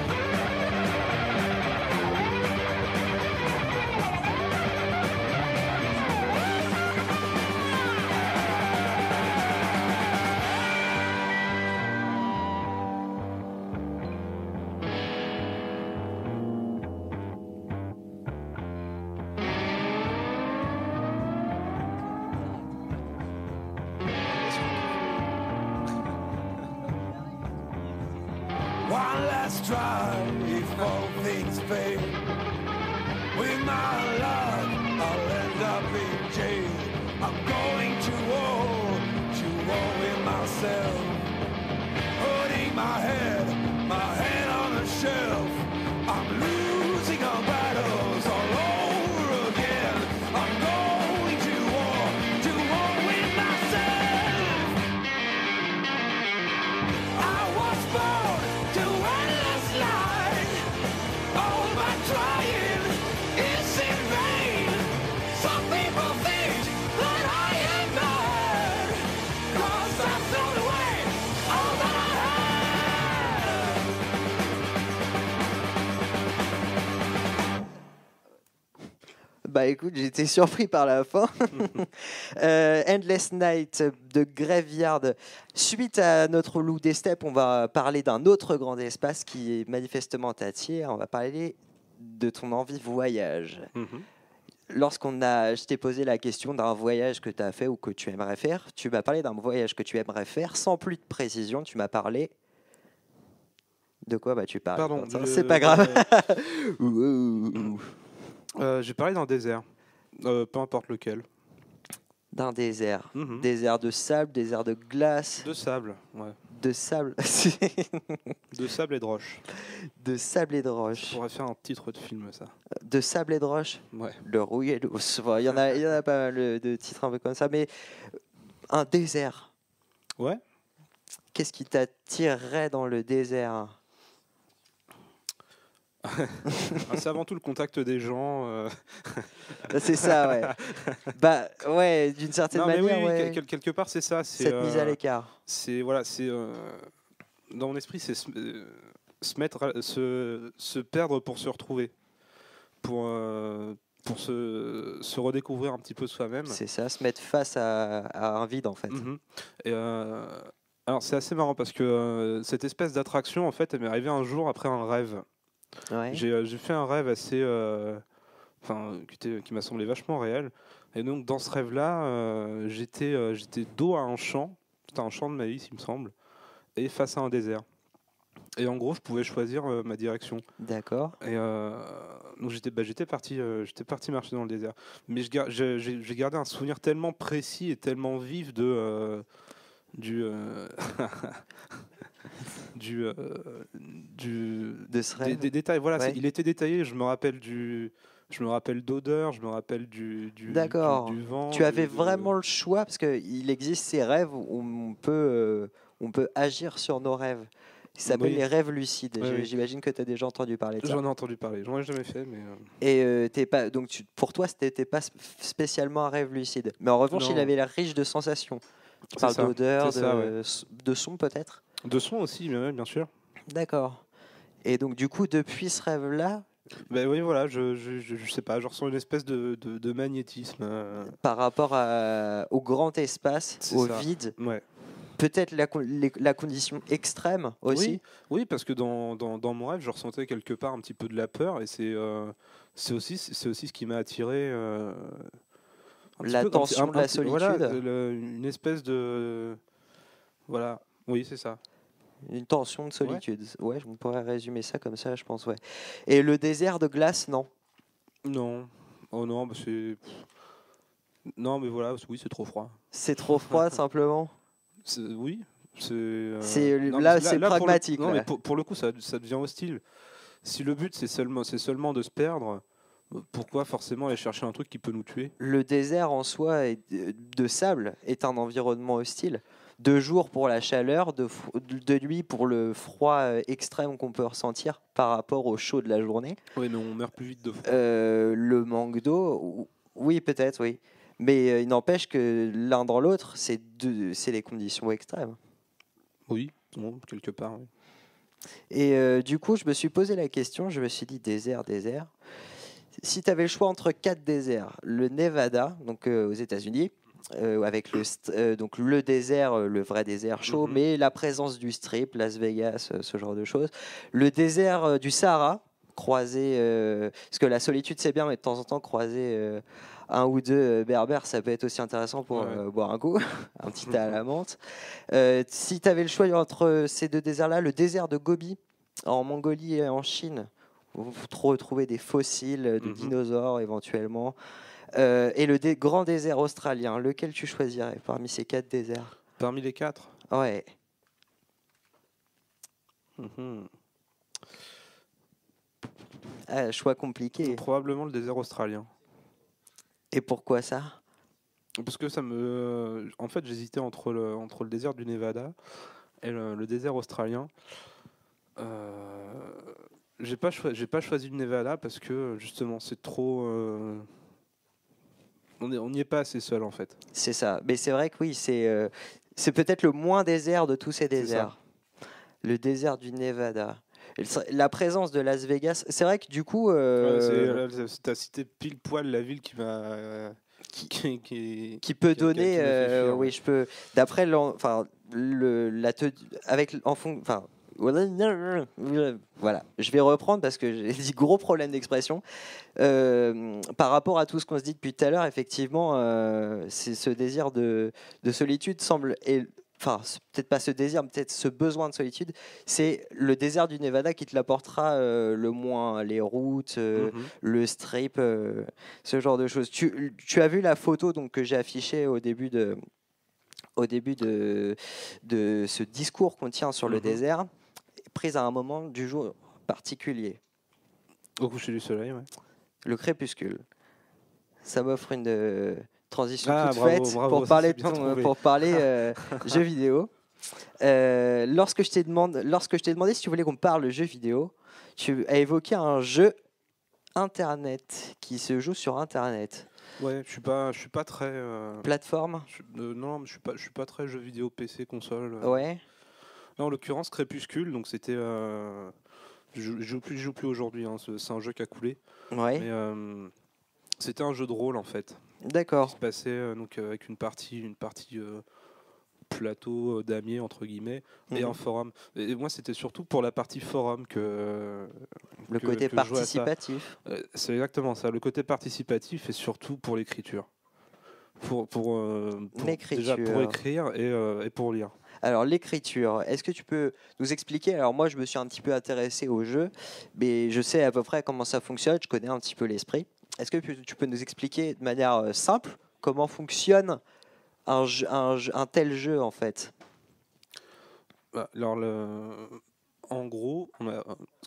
One last try if all things fail. With my luck, I'll end up in jail. I'm going to war with myself. Putting my head on a shelf. I'm losing our battles all over again. I'm going to war with myself. I was born to endless life. All my trying is in vain. Some people think that I am mad, 'cause I've thrown away all that I had. Bah écoute, j'étais surpris par la fin. Endless Night de Graveyard. Suite à notre loup des steppes, on va parler d'un autre grand espace qui est manifestement t'attire. On va parler de ton envie voyage. Je t'ai posé la question d'un voyage que tu as fait ou que tu aimerais faire, tu m'as parlé d'un voyage que tu aimerais faire sans plus de précision. Tu m'as parlé de quoi bah tu parles. Pardon, C'est pas grave. J'ai parlé d'un désert, peu importe lequel. D'un désert. Mhm. Désert de sable, désert de glace, De sable, ouais. de sable, De sable et de roche. de sable et de On roche. pourrait faire un titre de film, ça. De sable et de roche. Ouais. Le rouillé d'os. Enfin, il y en a pas mal de titres un peu comme ça, mais un désert. Ouais. Qu'est-ce qui t'attirerait dans le désert? C'est avant tout le contact des gens. C'est ça, ouais. Bah ouais, d'une certaine Non, mais manière, oui, ouais. quelque part, c'est ça. C'est, Cette mise à l'écart. C'est voilà, c'est dans mon esprit, c'est se perdre pour se retrouver, pour se redécouvrir un petit peu soi-même. C'est ça, se mettre face à un vide en fait. Mhm. Et, alors c'est assez marrant parce que cette espèce d'attraction, en fait, elle m'est arrivée un jour après un rêve. Ouais. J'ai fait un rêve assez, qui m'a semblé vachement réel. Et donc dans ce rêve-là, j'étais dos à un champ. C'était un champ de maïs, il me semble, et face à un désert. Et en gros, je pouvais choisir ma direction. D'accord. Et donc j'étais parti marcher dans le désert. Mais j'ai gardé un souvenir tellement précis et tellement vif de De ce rêve. des détails. Voilà, Ouais. il était détaillé. Je me rappelle d'odeur, je me rappelle du D'accord. du vent. Tu avais vraiment le choix parce qu'il existe ces rêves où on peut agir sur nos rêves. Ils s'appellent Oui. les rêves lucides. Oui, oui. J'imagine que tu as déjà entendu parler de ça. J'en ai entendu parler. J'en ai jamais fait, mais Et t'es pas, donc pour toi, c'était pas spécialement un rêve lucide. Mais en revanche, Non. il avait l'air riche de sensations. Tu C'est parles ça, d'odeur, c'est ça, de son peut-être. de son aussi, bien sûr. D'accord. Et donc du coup, depuis ce rêve-là, Ben oui, voilà, je sais pas, je ressens une espèce de magnétisme. par rapport au grand espace, C'est au ça. vide, Ouais. peut-être la condition extrême aussi. Oui, parce que dans mon rêve, je ressentais quelque part un petit peu de la peur, et c'est aussi ce qui m'a attiré. La tension de la solitude. Voilà, une espèce de. Voilà, oui, c'est ça. Une tension de solitude. Ouais, on pourrait résumer ça comme ça, je pense. Ouais. Et le désert de glace, non. Non, oh non, bah c'est. Non, mais voilà, oui, c'est trop froid. C'est trop froid simplement. Oui, c'est. C'est non, là, mais c'est pour le- pragmatique. non, ouais. mais pour le coup, ça devient hostile. Si le but c'est seulement de se perdre, Pourquoi forcément aller chercher un truc qui peut nous tuer? Le désert en soi de sable est un environnement hostile. De jour pour la chaleur, de nuit pour le froid extrême qu'on peut ressentir par rapport au chaud de la journée. Oui, mais on meurt plus vite de froid. Le manque d'eau, oui, peut-être, oui. Mais il n'empêche que l'un dans l'autre, c'est les conditions extrêmes. Oui, bon, quelque part. Oui. Et du coup, je me suis posé la question, je me suis dit désert. Si tu avais le choix entre 4 déserts, le Nevada, donc aux États-Unis, avec donc le désert, le vrai désert chaud, mais la présence du Strip, Las Vegas, ce genre de choses. Le désert du Sahara, croiser, parce que la solitude c'est bien, mais de temps en temps croiser un ou deux berbères, ça peut être aussi intéressant pour boire un coup, un petit thé à la menthe. Si tu avais le choix entre ces 2 déserts-là, le désert de Gobi, en Mongolie et en Chine, vous retrouver des fossiles de dinosaures éventuellement. Et le grand désert australien, lequel tu choisirais parmi ces 4 déserts? Parmi les 4? Ouais. Choix compliqué. Probablement le désert australien. Et pourquoi ça? Parce que en fait, j'hésitais entre le désert du Nevada et le désert australien. J'ai pas choisi le Nevada parce que justement c'est trop. On n'y est pas assez seul en fait. C'est ça. Mais c'est vrai que oui, c'est peut-être le moins désert de tous ces déserts. Le désert du Nevada. La présence de Las Vegas, c'est vrai que du coup. T'as cité pile poil la ville qui m'a. Qui peut donner. Oui, je peux. D'après voilà, je vais reprendre parce que j'ai dit gros problème d'expression. Par rapport à tout ce qu'on se dit depuis tout à l'heure, effectivement, c'est ce désir de solitude semble. Enfin, peut-être pas ce désir, mais peut-être ce besoin de solitude, c'est le désert du Nevada qui te l'apportera le moins, les routes, le strip, ce genre de choses. Tu as vu la photo donc, que j'ai affichée au début de ce discours qu'on tient sur le désert, prise à un moment du jour particulier. Au coucher du soleil, ouais. Le crépuscule. Ça m'offre une transition toute bravo, faite bravo, pour parler jeux vidéo. Lorsque je t'ai demandé si tu voulais qu'on parle de jeux vidéo, tu as évoqué un jeu Internet qui se joue sur Internet. Ouais, je suis pas très plateforme. Non, je suis pas très jeu vidéo PC console. Ouais. Non, en l'occurrence Crépuscule, donc c'était je joue plus aujourd'hui, hein, c'est un jeu qui a coulé. Ouais. Mais c'était un jeu de rôle en fait. D'accord. Qui se passait donc avec une partie plateau damier entre guillemets et un forum. Et moi c'était surtout pour la partie forum que le côté participatif. C'est exactement ça, le côté participatif et surtout pour l'écriture. Déjà pour écrire et pour lire. Alors l'écriture, est-ce que tu peux nous expliquer? Alors moi je me suis un petit peu intéressé au jeu, mais je sais à peu près comment ça fonctionne, je connais un petit peu l'esprit. Est-ce que tu peux nous expliquer de manière simple comment fonctionne un tel jeu en fait? Alors en gros,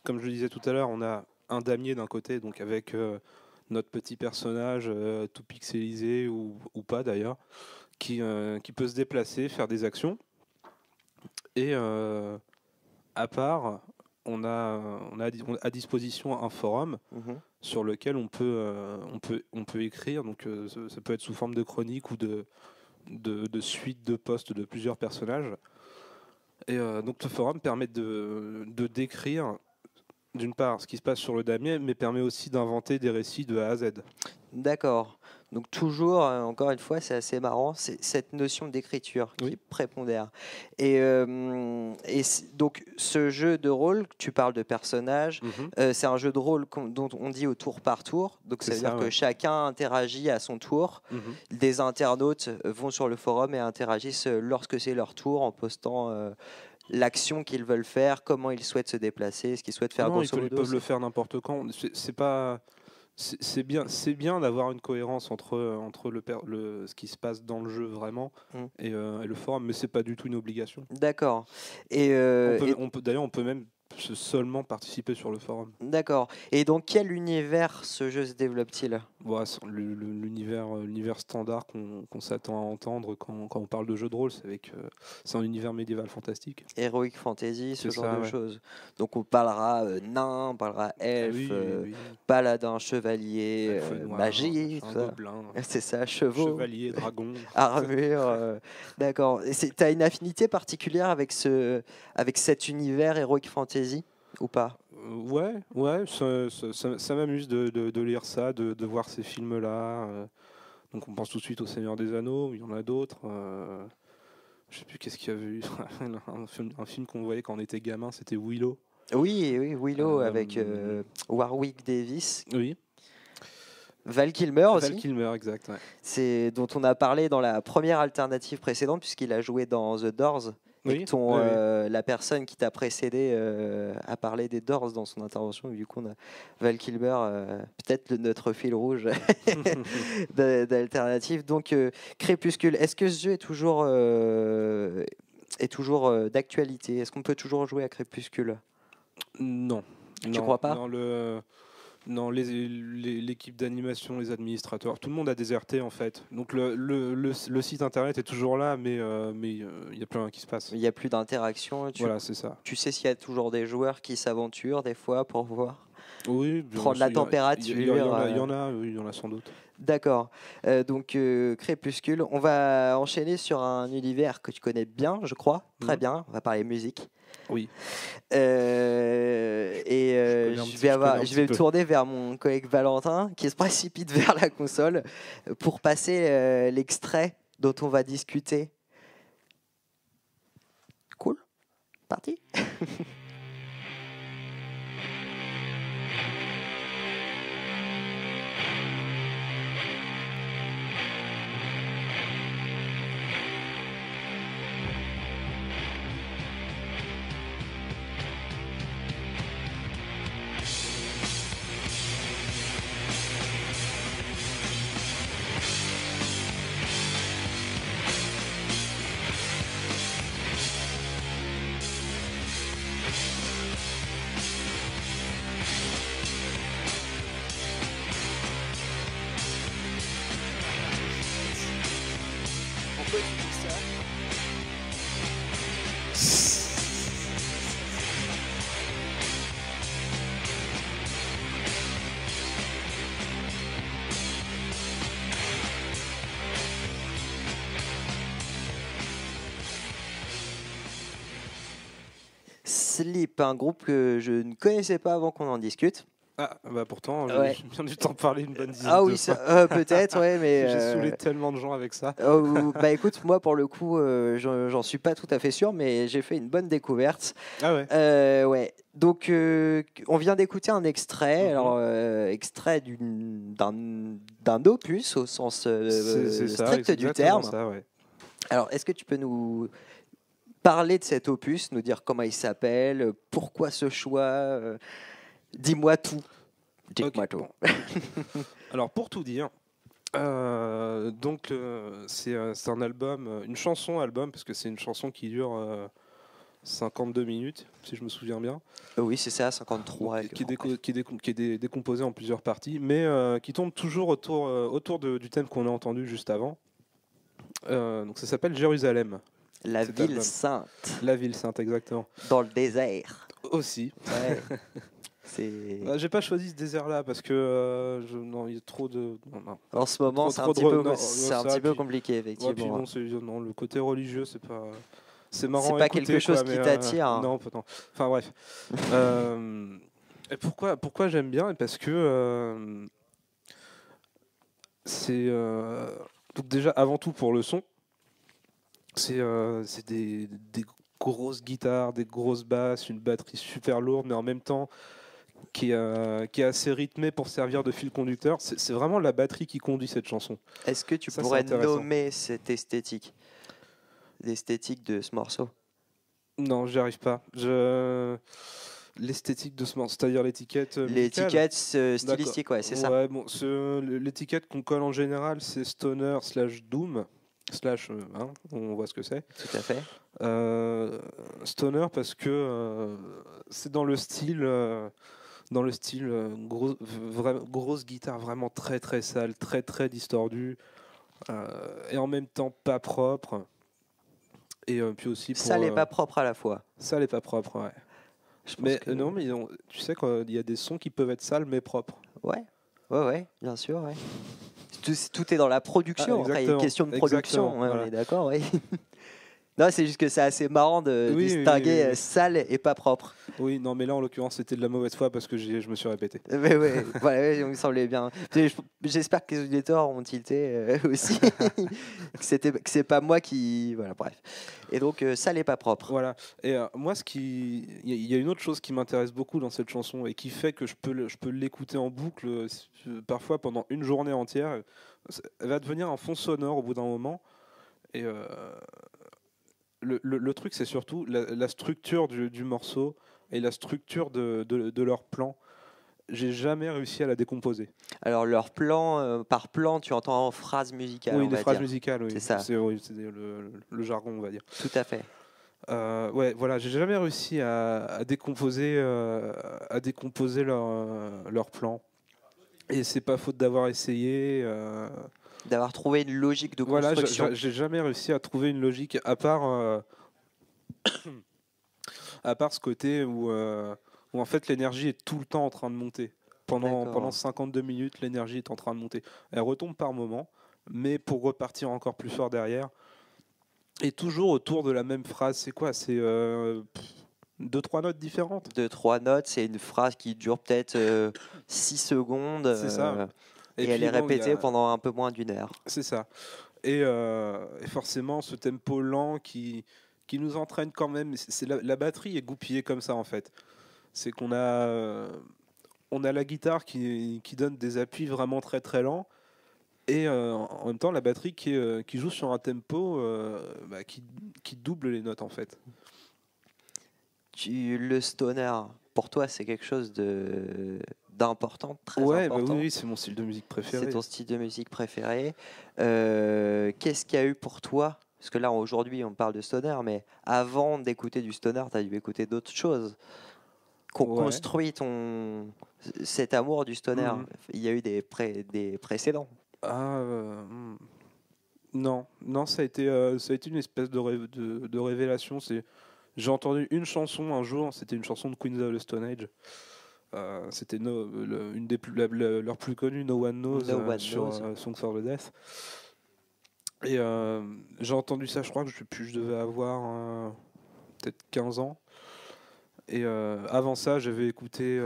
comme je le disais tout à l'heure, on a un damier d'un côté, donc avec notre petit personnage tout pixelisé ou pas d'ailleurs, qui peut se déplacer, faire des actions. Et à part, on a à disposition un forum sur lequel on peut écrire. Donc ça peut être sous forme de chronique ou de suite de posts de plusieurs personnages. Et donc ce forum permet de décrire d'une part ce qui se passe sur le damier, mais permet aussi d'inventer des récits de A à Z. D'accord. Donc toujours, encore une fois, c'est assez marrant, c'est cette notion d'écriture qui prépondère. Et donc ce jeu de rôle, tu parles de personnages, c'est un jeu de rôle dont on dit au tour par tour. Donc ça veut dire que chacun interagit à son tour. Des internautes vont sur le forum et interagissent lorsque c'est leur tour en postant l'action qu'ils veulent faire, comment ils souhaitent se déplacer, ce qu'ils souhaitent faire. Ils peuvent le faire n'importe quand. C'est bien d'avoir une cohérence entre ce qui se passe dans le jeu vraiment et le forum, mais c'est pas du tout une obligation. D'accord. D'ailleurs, on peut même seulement participer sur le forum. D'accord. Et dans quel univers ce jeu se développe-t-il? Bon, l'univers standard qu'on s'attend à entendre quand on parle de jeu de rôle, c'est un univers médiéval fantastique. Heroic Fantasy, ce C'est genre ça, de ouais. choses. Donc on parlera nain, on parlera elfe, Oui. paladin, chevalier, Elfe noir, magie, un tout ça. gobelin, C'est ça, chevaux, chevalier, dragon. armure. D'accord. Et t'as une affinité particulière avec cet univers Heroic Fantasy ou pas? Ouais, ça m'amuse de lire ça, de voir ces films-là. Donc on pense tout de suite au Seigneur des Anneaux, il y en a d'autres. Je sais plus qu'est-ce qu'il y avait eu. un film qu'on voyait quand on était gamin, c'était Willow. Oui, Willow avec Warwick Davis. Oui. Val Kilmer aussi. Val Kilmer, exact. Ouais. C'est dont on a parlé dans la première alternative précédente, puisqu'il a joué dans The Doors. Et Oui, que la personne qui t'a précédé a parlé des Doors dans son intervention. Et du coup, on a Val Kilmer, peut-être notre fil rouge d'alternative. Donc, Crépuscule, est-ce que ce jeu est toujours d'actualité? Est-ce qu'on peut toujours jouer à Crépuscule? Non. Tu crois pas? Non, l'équipe d'animation, les administrateurs, tout le monde a déserté en fait. Donc le site internet est toujours là, mais il n'y a plus rien qui se passe. Il n'y a plus d'interaction. Voilà, c'est ça. Tu sais s'il y a toujours des joueurs qui s'aventurent des fois pour voir? Oui, bien Prendre sûr, la température. Il y en a sans doute. D'accord. Donc Crépuscule, on va enchaîner sur un univers que tu connais bien, je crois. Très bien. On va parler musique. Oui. Je vais me tourner vers mon collègue Valentin qui se précipite vers la console pour passer l'extrait dont on va discuter. Cool. Parti. Pourquoi tu dis ça? Sleep, un groupe que je ne connaissais pas avant qu'on en discute. Ah, bah pourtant, Ouais. j'ai bien dû t'en parler une bonne dizaine Ah de oui, fois. peut-être, ouais, mais. J'ai saoulé tellement de gens avec ça. Bah écoute, moi pour le coup, j'en suis pas tout à fait sûr, mais j'ai fait une bonne découverte. Ah ouais. Ouais. Donc, on vient d'écouter un extrait, Mhm. alors extrait d'un opus au sens C'est ça, strict c'est du exactement terme. ça, ouais. Alors, est-ce que tu peux nous parler de cet opus, nous dire comment il s'appelle, pourquoi ce choix dis-moi tout. Dis-moi Ok, tout. bon. Alors pour tout dire, c'est un album, une chanson-album, parce que c'est une chanson qui dure 52 minutes, si je me souviens bien. Oui, c'est ça, 53. Qui est décomposé en plusieurs parties, mais qui tourne toujours autour du thème qu'on a entendu juste avant. Donc ça s'appelle Jérusalem. La cet ville album. sainte, La ville sainte, exactement. dans le désert. Aussi. Ouais. C'est... J'ai pas choisi ce désert-là parce que non, il y a trop de. Non. En ce moment, Trop- c'est un trop petit de- peu, non, c'est ça, un petit peu puis- compliqué, Ouais, puis effectivement. non, le côté religieux, c'est pas. C'est marrant. C'est à pas écouter, quelque chose quoi, qui mais, t'attire, hein. Non, non. Enfin bref. Et pourquoi j'aime bien? Parce que c'est donc déjà avant tout pour le son. C'est des grosses guitares, des grosses basses, une batterie super lourde, mais en même temps qui est assez rythmée pour servir de fil conducteur. C'est vraiment la batterie qui conduit cette chanson. Est-ce que tu Ça, c'est pourrais intéressant. nommer cette esthétique, l'esthétique de ce morceau? Non, j'y arrive pas. L'esthétique de ce morceau, c'est-à-dire l'étiquette. musicale. L'étiquette stylistique, ouais, c'est ça. Ouais, bon, l'étiquette qu'on colle en général, c'est stoner / doom / on voit ce que c'est. Tout à fait. Stoner parce que c'est dans le style grosse guitare vraiment très très sale, très très distordue, et en même temps pas propre. Et puis aussi Ça n'est pas propre à la fois. Ça n'est pas propre, ouais. Je pense Mais que- non, mais tu sais qu'il y a des sons qui peuvent être sales mais propres. Ouais, bien sûr, ouais. Tout est dans la production. Ah, Après, il y a une exactement, question de production, exactement, ouais, on voilà. est d'accord, oui. Non, c'est juste que c'est assez marrant de Oui, distinguer oui. sale et pas propre. Oui, non, mais là en l'occurrence c'était de la mauvaise foi parce que je me suis répété. Mais ouais, voilà, ouais, il me semblait bien. J'espère que les auditeurs ont tilté aussi. que c'est pas moi qui. Voilà, bref. Et donc, sale et pas propre. Voilà. Et moi, il y a une autre chose qui m'intéresse beaucoup dans cette chanson et qui fait que je peux l'écouter en boucle parfois pendant une journée entière. Elle va devenir un fond sonore au bout d'un moment. Et le truc, c'est surtout la structure du morceau et la structure de leur plan. J'ai jamais réussi à la décomposer. Alors, leur plan, par plan, tu entends en phrase musicale. Oui, on des va phrases dire. musicales, oui. C'est ça. Oui, c'est le jargon, on va dire. Tout à fait. Ouais, voilà, j'ai jamais réussi à décomposer leur plan. Et c'est pas faute d'avoir essayé. D'avoir trouvé une logique de Voilà, construction. j'ai jamais réussi à trouver une logique à part ce côté où en fait l'énergie est tout le temps en train de monter. D'accord. Pendant 52 minutes, l'énergie est en train de monter. Elle retombe par moment, mais pour repartir encore plus fort derrière. Et toujours autour de la même phrase. C'est quoi? C'est 2-3 notes différentes. 2-3 notes, c'est une phrase qui dure peut-être 6 secondes. C'est ça. Et puis, elle est bon, répétée pendant un peu moins d'une heure. C'est ça. Et forcément, ce tempo lent qui nous entraîne quand même. C'est la batterie est goupillée comme ça, en fait. C'est qu'on a la guitare qui donne des appuis vraiment très très lents. Et en même temps, la batterie qui joue sur un tempo qui double les notes, en fait. Le stoner, pour toi, c'est quelque chose d'important, très Ouais, important. oui, c'est mon style de musique préféré. C'est ton style de musique préféré. Qu'est-ce qu'il y a eu pour toi? Parce que là, aujourd'hui, on parle de stoner, mais avant d'écouter du stoner, tu as dû écouter d'autres choses. Ouais. Construit cet amour du stoner. Mhm. Il y a eu des précédents. Non, ça a été une espèce de révélation. J'ai entendu une chanson un jour, c'était une chanson de Queens of the Stone Age. C'était une des leurs plus connues, No One Knows, sur Songs for the Deaf. Et j'ai entendu ça, je crois que je devais avoir peut-être 15 ans. Et avant ça, j'avais écouté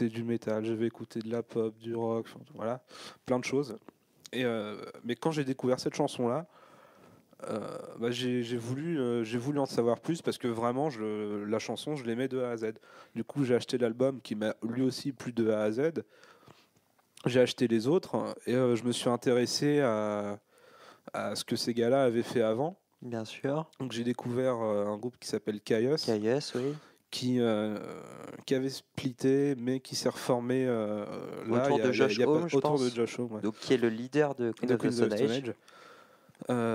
du métal, j'avais écouté de la pop, du rock, voilà, plein de choses. Mais quand j'ai découvert cette chanson-là, j'ai voulu en savoir plus parce que vraiment, la chanson, je l'aimais de A à Z. Du coup, j'ai acheté l'album qui m'a lui aussi plu de A à Z. J'ai acheté les autres et je me suis intéressé à ce que ces gars-là avaient fait avant. Bien sûr. Donc j'ai découvert un groupe qui s'appelle Caius. Caius, oui. Qui avait splitté, mais qui s'est reformé autour de Josh Homme, je pense. De Josh Homme, ouais. Donc, qui est le leader de Queens of the Stone Age.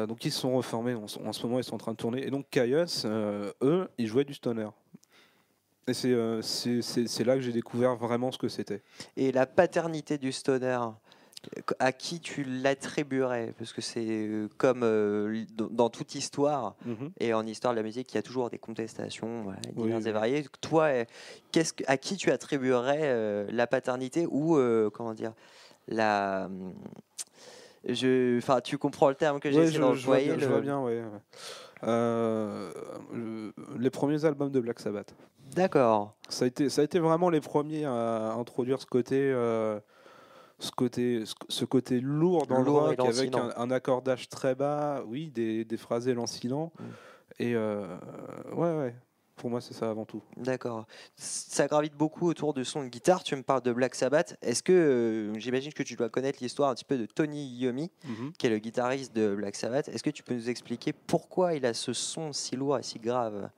Donc ils se sont reformés, en ce moment ils sont en train de tourner. Et donc Caius, eux, ils jouaient du stoner. Et c'est là que j'ai découvert vraiment ce que c'était. Et la paternité du stoner, à qui tu l'attribuerais? Parce que c'est comme dans toute histoire, et en histoire de la musique, il y a toujours des contestations diverses et variées. Toi, à qui tu attribuerais la paternité ou, comment dire, tu comprends le terme que j'ai essayé d'employer. Je vois bien, ouais. Les premiers albums de Black Sabbath. D'accord. Ça a été vraiment les premiers à introduire ce côté lourd dans le rock, avec un accordage très bas, oui, des phrasés lancinants. Et ouais, pour moi c'est ça avant tout. D'accord. Ça gravite beaucoup autour de son de guitare. Tu me parles de Black Sabbath. Est-ce que, j'imagine que tu dois connaître l'histoire un petit peu de Tony Iommi, qui est le guitariste de Black Sabbath. Est-ce que tu peux nous expliquer pourquoi il a ce son si lourd et si grave?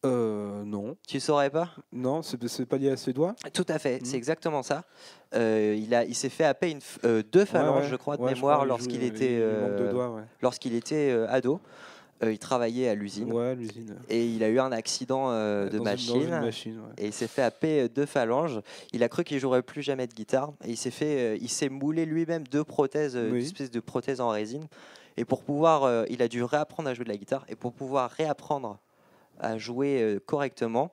Non. Tu saurais pas? Non, c'est pas lié à ses doigts? Tout à fait, c'est exactement ça. Il s'est fait happer deux phalanges, je crois, de mémoire, lorsqu'il était ado. Il travaillait à l'usine. Ouais, l'usine. Et il a eu un accident de Dans une machine, ouais. et il s'est fait happer 2 phalanges. Il a cru qu'il jouerait plus jamais de guitare et il s'est moulé lui-même 2 prothèses, Oui. une espèce de prothèse en résine. Et pour pouvoir, il a dû réapprendre à jouer de la guitare et pour pouvoir réapprendre à jouer correctement,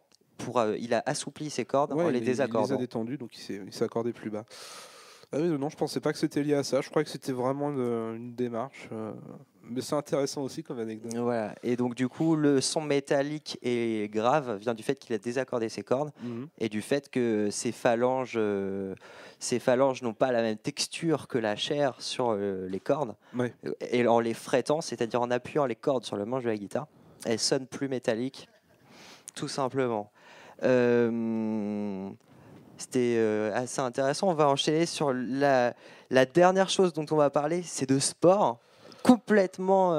il a assoupli ses cordes en les Il désaccordant. les a détendues, donc il s'est accordé plus bas. Ah oui, non, je pensais pas que c'était lié à ça. Je croyais que c'était vraiment une démarche. Mais c'est intéressant aussi comme anecdote. Voilà. Et donc du coup, le son métallique et grave vient du fait qu'il a désaccordé ses cordes et du fait que ses phalanges n'ont pas la même texture que la chair sur les cordes. Ouais. Et en les frettant, c'est-à-dire en appuyant les cordes sur le manche de la guitare, elles sonnent plus métalliques, tout simplement. C'était assez intéressant. On va enchaîner sur la dernière chose dont on va parler, c'est de sport, complètement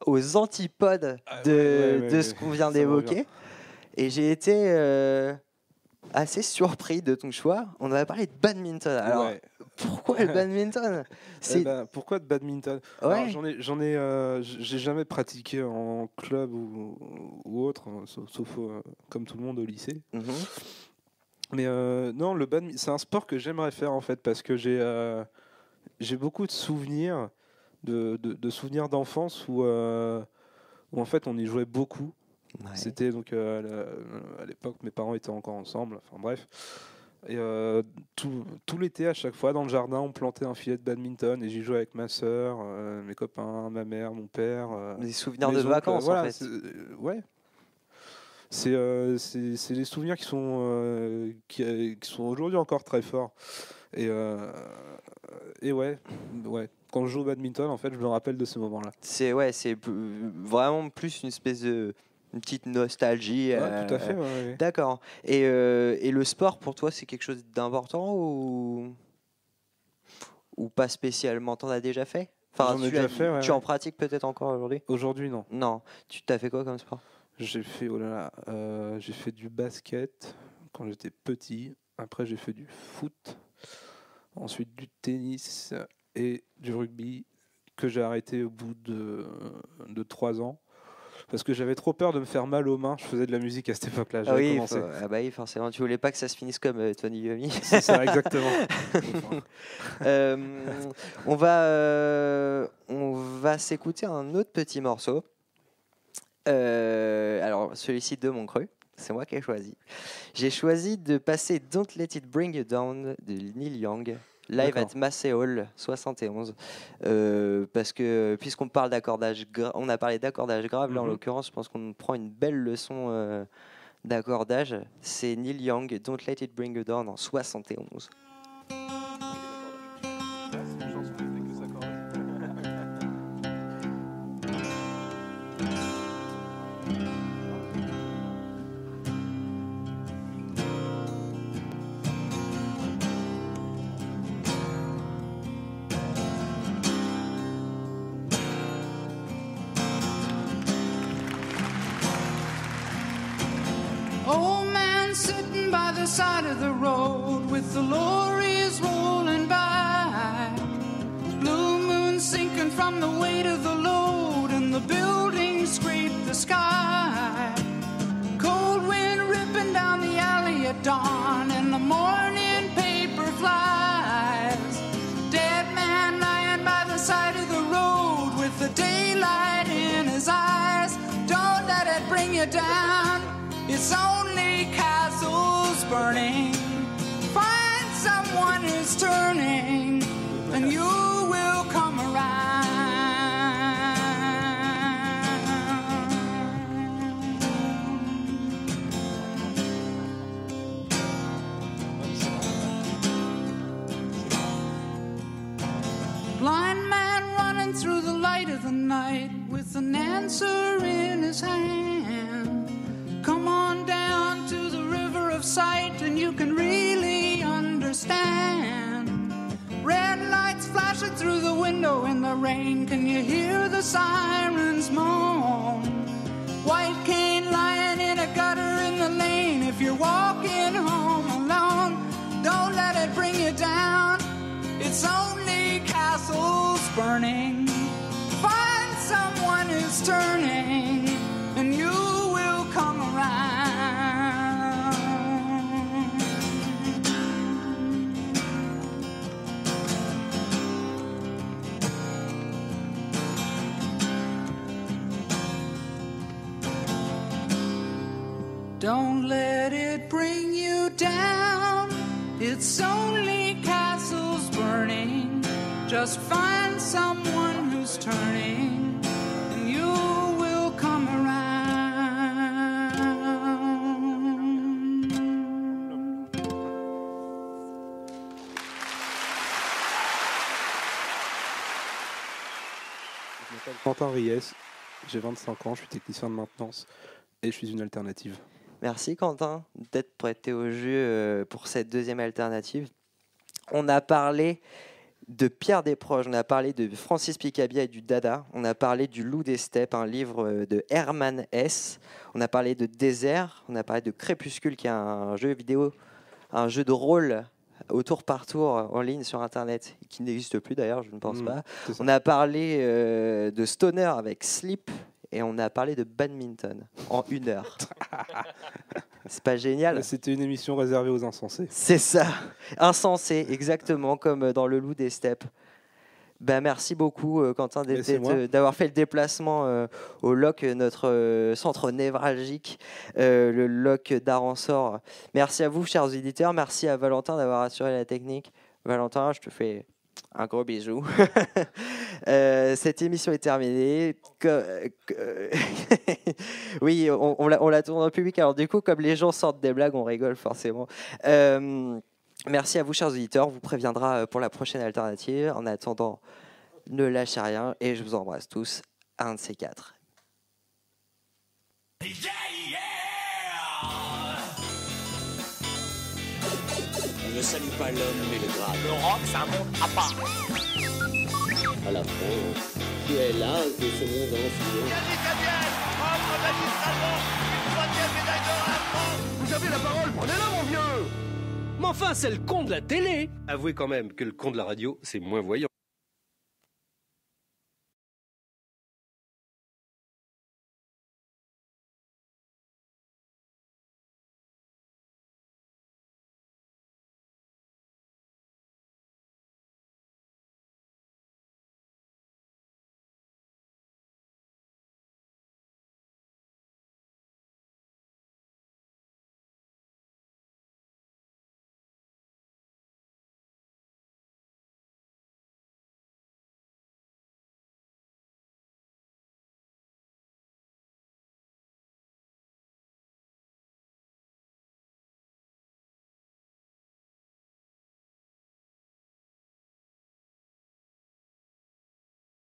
aux antipodes de ce qu'on vient d'évoquer. Et j'ai été assez surpris de ton choix. On va parler de badminton. Alors, pourquoi le badminton? Pourquoi de badminton? Ouais. J'ai jamais pratiqué en club ou autre, sauf comme tout le monde au lycée. Mais non, le badminton, c'est un sport que j'aimerais faire en fait parce que j'ai beaucoup de souvenirs, de souvenirs d'enfance où en fait on y jouait beaucoup. Ouais. C'était donc à l'époque mes parents étaient encore ensemble. Enfin bref. Et tout l'été à chaque fois dans le jardin on plantait un filet de badminton et j'y jouais avec ma sœur, mes copains, ma mère, mon père. Des souvenirs de vacances en fait. Ouais. C'est des souvenirs qui sont aujourd'hui encore très forts. Et ouais. Quand je joue au badminton, en fait, je me rappelle de ce moment-là. C'est vraiment plus une espèce de petite nostalgie. Tout à fait. Ouais. D'accord. Et le sport pour toi, c'est quelque chose d'important ou pas spécialement? T'en as déjà fait? Enfin, tu en pratiques peut-être encore aujourd'hui? Aujourd'hui, non. Non. Tu t'as fait quoi comme sport? J'ai fait j'ai fait du basket quand j'étais petit. Après, j'ai fait du foot. Ensuite, du tennis et du rugby que j'ai arrêté au bout de 3 ans. Parce que j'avais trop peur de me faire mal aux mains. Je faisais de la musique à cette époque-là. Oui, forcément. Tu voulais pas que ça se finisse comme Tony Yomi. C'est ça, exactement. On va s'écouter un autre petit morceau. Alors, celui-ci de mon cru. C'est moi qui ai choisi. J'ai choisi de passer Don't Let It Bring You Down de Neil Young. Live at Massey Hall 71 parce que puisqu'on parle d'accordage on a parlé d'accordage grave, là en l'occurrence je pense qu'on prend une belle leçon d'accordage. C'est Neil Young, Don't Let It Bring You Down en 71. Side of the road with the lorries rolling by, blue moon sinking from the weight of the load and the buildings scrape the sky, cold wind ripping down the alley at dawn and the morning paper flies, dead man lying by the side of the road with the daylight in his eyes. Don't let it bring you down, it's only castles burning. Find someone who's turning, and you will come around. Blind man running through the light of the night with an answer in his hand. Come on down to the river of sight and you can really understand. Red lights flashing through the window in the rain. Can you hear the sirens moan? White cane lying in a gutter in the lane. If you're walking home alone, don't let it bring you down. It's only castles burning. Find someone who's turning, Don't let it bring you down. It's only castles burning. Just find someone who's turning, and you will come around. Je m'appelle Quentin Ries, j'ai 25 ans, je suis technicien de maintenance et je suis une alternative. Merci Quentin d'être prêté au jeu pour cette deuxième alternative. On a parlé de Pierre Desproges, on a parlé de Francis Picabia et du Dada, on a parlé du Loup des Steppes, un livre de Hermann Hesse, on a parlé de Désert, on a parlé de Crépuscule qui est un jeu vidéo, un jeu de rôle au tour par tour en ligne sur internet qui n'existe plus d'ailleurs, je ne pense pas. On a parlé de Stoner avec Sleep et on a parlé de badminton en 1 heure. C'est pas génial? C'était une émission réservée aux insensés. C'est ça, insensé, exactement comme dans Le Loup des Steppes. Ben, merci beaucoup Quentin d'avoir fait le déplacement au LOC, notre centre névralgique, le LOC d'Aransor. Merci à vous chers auditeurs, merci à Valentin d'avoir assuré la technique. Valentin, je te fais un gros bisou. Cette émission est terminée. Oui, on la tourne en public. Alors du coup, comme les gens sortent des blagues, on rigole forcément. Merci à vous, chers auditeurs. On vous préviendra pour la prochaine alternative. En attendant, ne lâchez rien et je vous embrasse tous. Un de ces quatre. On ne salue pas l'homme mais le grade. Le rock, c'est un monde à part. À la France, tu es là de ce monde entier. Yannick Gabriel entre magistralement une 3e médaille d'or à la France. Vous avez la parole, prenez-la mon vieux. Mais enfin, c'est le con de la télé. Avouez quand même que le con de la radio, c'est moins voyant.